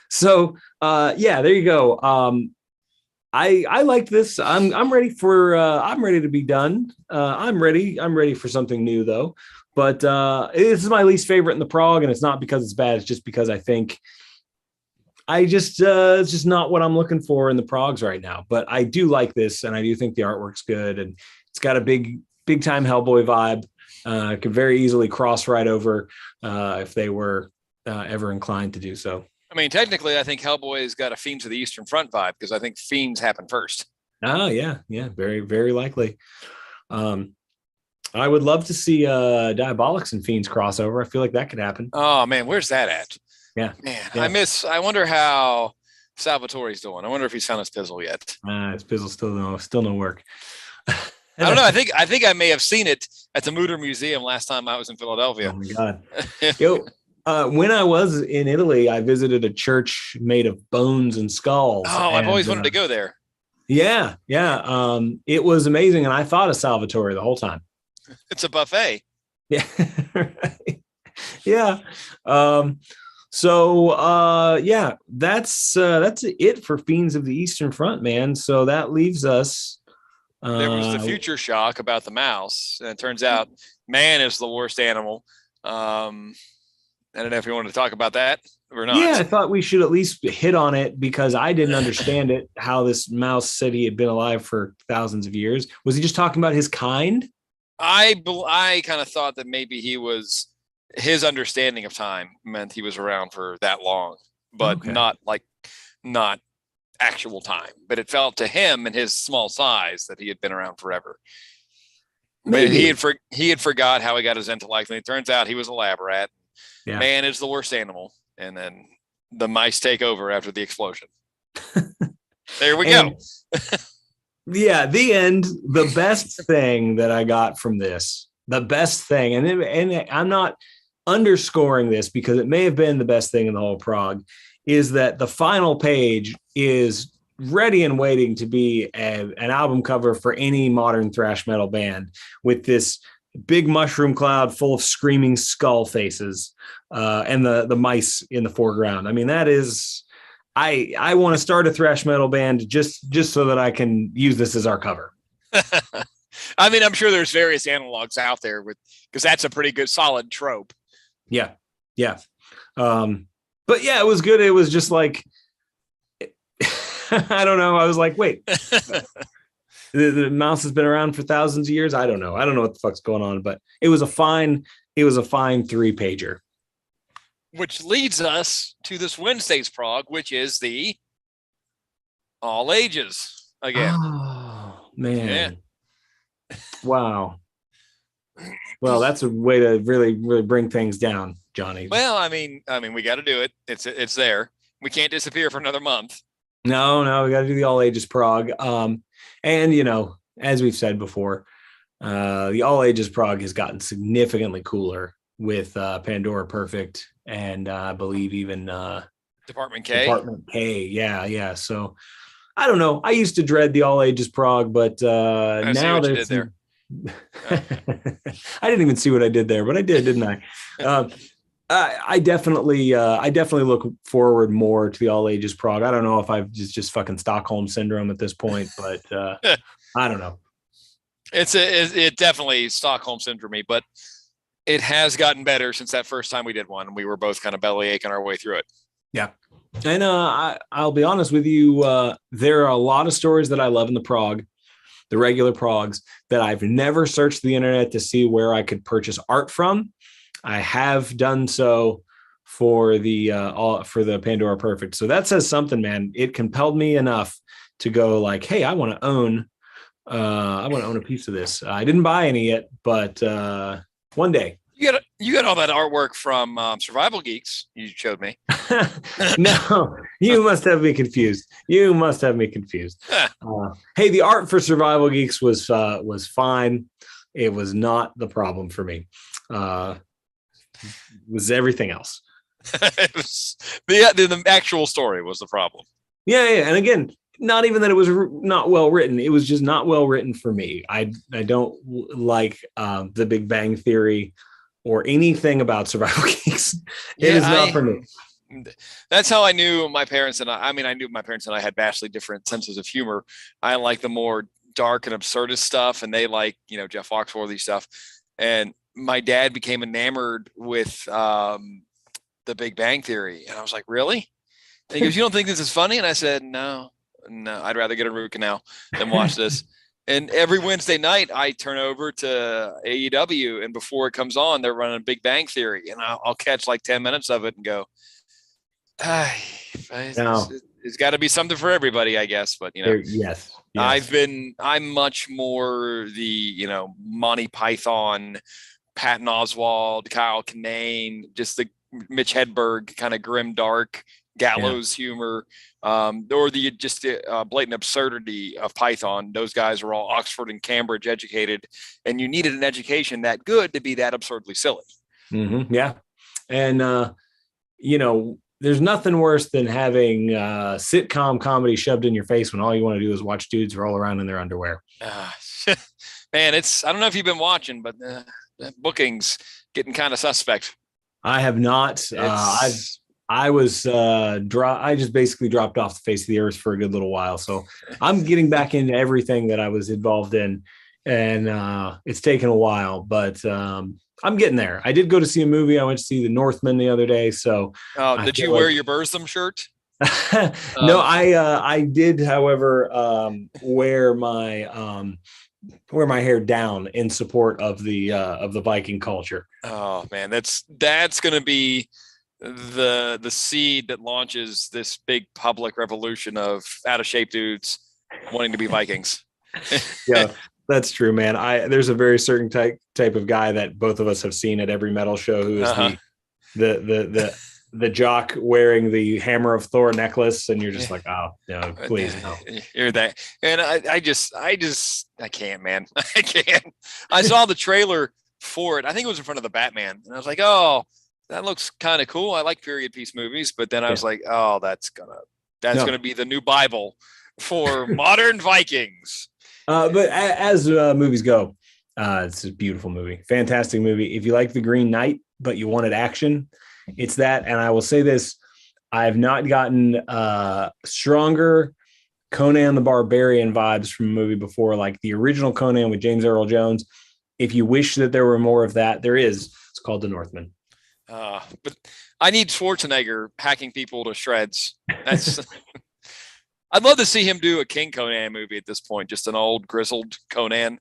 So there you go. I like this. I'm ready to be done. I'm ready for something new though. But this is my least favorite in the prog, and it's not because it's bad. It's just because I think it's just not what I'm looking for in the progs right now. But I do like this, and I do think the artwork's good, and it's got a big time Hellboy vibe. Could very easily cross right over if they were ever inclined to do so. I mean, technically, I think Hellboy's got a Fiends of the Eastern Front vibe because I think Fiends happen first. Oh, yeah. Very, very likely. I would love to see Diabolics and Fiends crossover. I feel like that could happen. Oh, man, where's that at? Yeah. Man, yeah. I wonder how Salvatore's doing. I wonder if he's found his pizzle yet. His pizzle still no work. I don't know. I think I may have seen it at the Mutter Museum last time I was in Philadelphia. Oh my God. Yo, when I was in Italy, I visited a church made of bones and skulls. Oh, I've always wanted to go there. Yeah. It was amazing. And I thought of Salvatore the whole time. It's a buffet. Yeah. Right. Yeah. That's it for Fiends of the Eastern Front, man. So that leaves us. There was the future shock about the mouse, and it turns out man is the worst animal. I don't know if you wanted to talk about that or not. Yeah, I thought we should at least hit on it because I didn't understand it, how this mouse said he had been alive for thousands of years. Was he just talking about his kind? I kind of thought that maybe his understanding of time meant he was around for that long, but not actual time. But it felt to him in his small size that he had been around forever. Maybe. But he had forgot how he got his intellect, and it turns out he was a lab rat. Yeah. Man is the worst animal, and then the mice take over after the explosion. There we go. Yeah, the end. The best thing that I got from this, the best thing, and I'm not underscoring this because it may have been the best thing in the whole prog, is that the final page is ready and waiting to be an album cover for any modern thrash metal band, with this big mushroom cloud full of screaming skull faces and the mice in the foreground. I mean, that is, I want to start a thrash metal band just so that I can use this as our cover. I mean, I'm sure there's various analogs out there because that's a pretty good solid trope. Yeah. But yeah, it was good. It was just like, I don't know. I was like, wait, the mouse has been around for thousands of years. I don't know what the fuck's going on, but it was a fine 3-pager. Which leads us to this Wednesday's prog, which is the all ages again. Oh man. Yeah. Wow. Well, that's a way to really, really bring things down, Johnny. Well, I mean, we got to do it. It's there. We can't disappear for another month. No, we got to do the all ages prog. And as we've said before, the all ages prog has gotten significantly cooler with Pandora Perfect, and I believe even Department K. Department K. Yeah. So I don't know. I used to dread the all ages prog, but now there's there. I didn't even see what I did there, but I did, didn't I? I definitely look forward more to the all ages prog. I don't know if I've just fucking Stockholm syndrome at this point, but I don't know. It definitely Stockholm syndrome, but it has gotten better since that first time we did one. We were both kind of belly aching our way through it. Yeah. And I'll be honest with you. There are a lot of stories that I love in the prog, the regular progs, that I've never searched the internet to see where I could purchase art from. I have done so for the Pandora Perfect. So that says something, man. It compelled me enough to go like, hey, I want to own a piece of this. I didn't buy any yet, but one day. You got all that artwork from Survival Geeks you showed me. No, you must have me confused. Hey, the art for Survival Geeks was fine. It was not the problem for me. It was everything else. It was the actual story was the problem. Yeah. And again, not even that it was not well written. It was just not well written for me. I don't like The Big Bang Theory or anything about Survival Geeks. It is not for me. That's how I knew my parents and I knew my parents and I had vastly different senses of humor. I like the more dark and absurdist stuff, and they like, Jeff Foxworthy stuff. And my dad became enamored with The Big Bang Theory. And I was like, really? And he goes, you don't think this is funny? And I said, no, I'd rather get a root canal than watch this. And every Wednesday night I turn over to AEW, and before it comes on, they're running Big Bang Theory, and I'll catch like 10 minutes of it and go, it's got to be something for everybody, I guess. But, yes. I'm much more the, Monty Python, Patton Oswalt, Kyle Kinane, just the Mitch Hedberg kind of grim, dark gallows humor, or the just blatant absurdity of Python. Those guys are all Oxford and Cambridge educated, and you needed an education that good to be that absurdly silly. Mm-hmm. Yeah. And, there's nothing worse than having sitcom comedy shoved in your face when all you want to do is watch dudes roll around in their underwear. Man, I don't know if you've been watching, but bookings getting kind of suspect. I have not. I just basically dropped off the face of the earth for a good little while. So I'm getting back into everything that I was involved in, and it's taken a while, but I'm getting there. I did go to see a movie. I went to see The Northman the other day. So, did you wear your Burzum shirt? No, I did, however, wear my hair down in support of the Viking culture. Oh man, that's going to be the seed that launches this big public revolution of out of shape dudes wanting to be Vikings. Yeah. That's true, man. There's a very certain type of guy that both of us have seen at every metal show who is the jock wearing the Hammer of Thor necklace, and you're just like, oh no, please no. You're that, and I can't, man. I can't. I saw the trailer for it. I think it was in front of the Batman, and I was like, oh, that looks kind of cool. I like period piece movies, but then I was like, oh, that's gonna be the new Bible for modern Vikings. But as movies go, it's a beautiful movie, fantastic movie. If you like The Green Knight, but you wanted action, it's that. And I will say this, I've not gotten stronger Conan the Barbarian vibes from a movie before, like the original Conan with James Earl Jones. If you wish that there were more of that, there is. It's called The Northman. But I need Schwarzenegger hacking people to shreds. That's... I'd love to see him do a King Conan movie at this point, just an old grizzled Conan,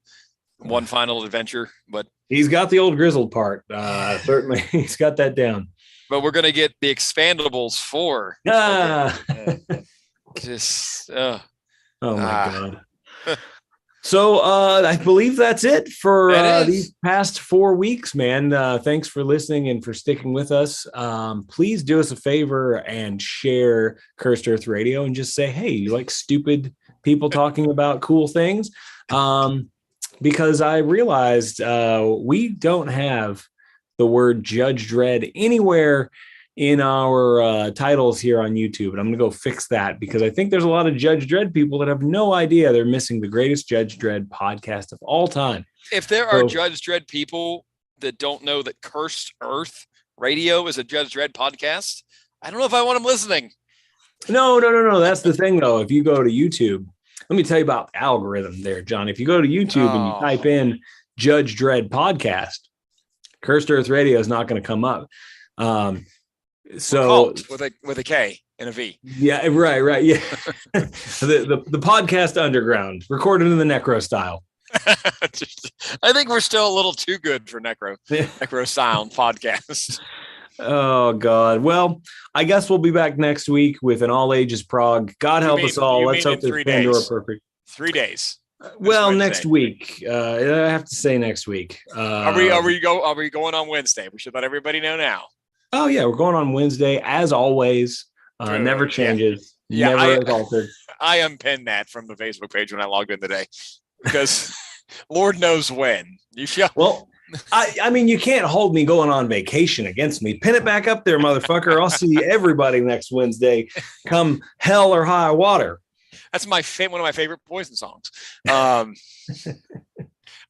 one final adventure. But he's got the old grizzled part. Certainly, he's got that down. But we're gonna get the Expandables 4. Oh my god. So I believe that's it for these past 4 weeks, man. Thanks for listening and for sticking with us. Please do us a favor and share Cursed Earth Radio and just say, hey, you like stupid people talking about cool things? Because I realized we don't have the word Judge Dredd anywhere in our titles here on YouTube. And I'm going to go fix that because I think there's a lot of Judge Dredd people that have no idea they're missing the greatest Judge Dredd podcast of all time. If there are Judge Dredd people that don't know that Cursed Earth Radio is a Judge Dredd podcast, I don't know if I want them listening. No. That's the thing, though. If you go to YouTube, let me tell you about the algorithm there, John. If you go to YouTube and you type in Judge Dredd podcast, Cursed Earth Radio is not going to come up. So with a K and a V. Yeah, right. Yeah. the podcast underground recorded in the Necro style. I think we're still a little too good for Necro sound podcast. Oh God. Well, I guess we'll be back next week with an all ages prog. God help us all. Let's hope this Pandora perfect. 3 days. Well, next week. I have to say next week. Are we going on Wednesday? We should let everybody know now. Oh yeah, we're going on Wednesday as always. Never changes. Yeah. Never is altered. I unpinned that from the Facebook page when I logged in today because Lord knows when. Well, I mean, you can't hold me going on vacation against me. Pin it back up there, motherfucker. I'll see everybody next Wednesday, come hell or high water. That's one of my favorite Poison songs.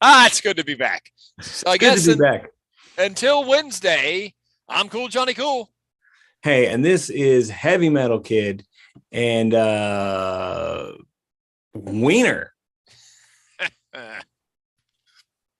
It's good to be back. So I guess good to be back. Until Wednesday, I'm Cool Johnny Cool. Hey, and this is Heavy Metal Kid and Wiener.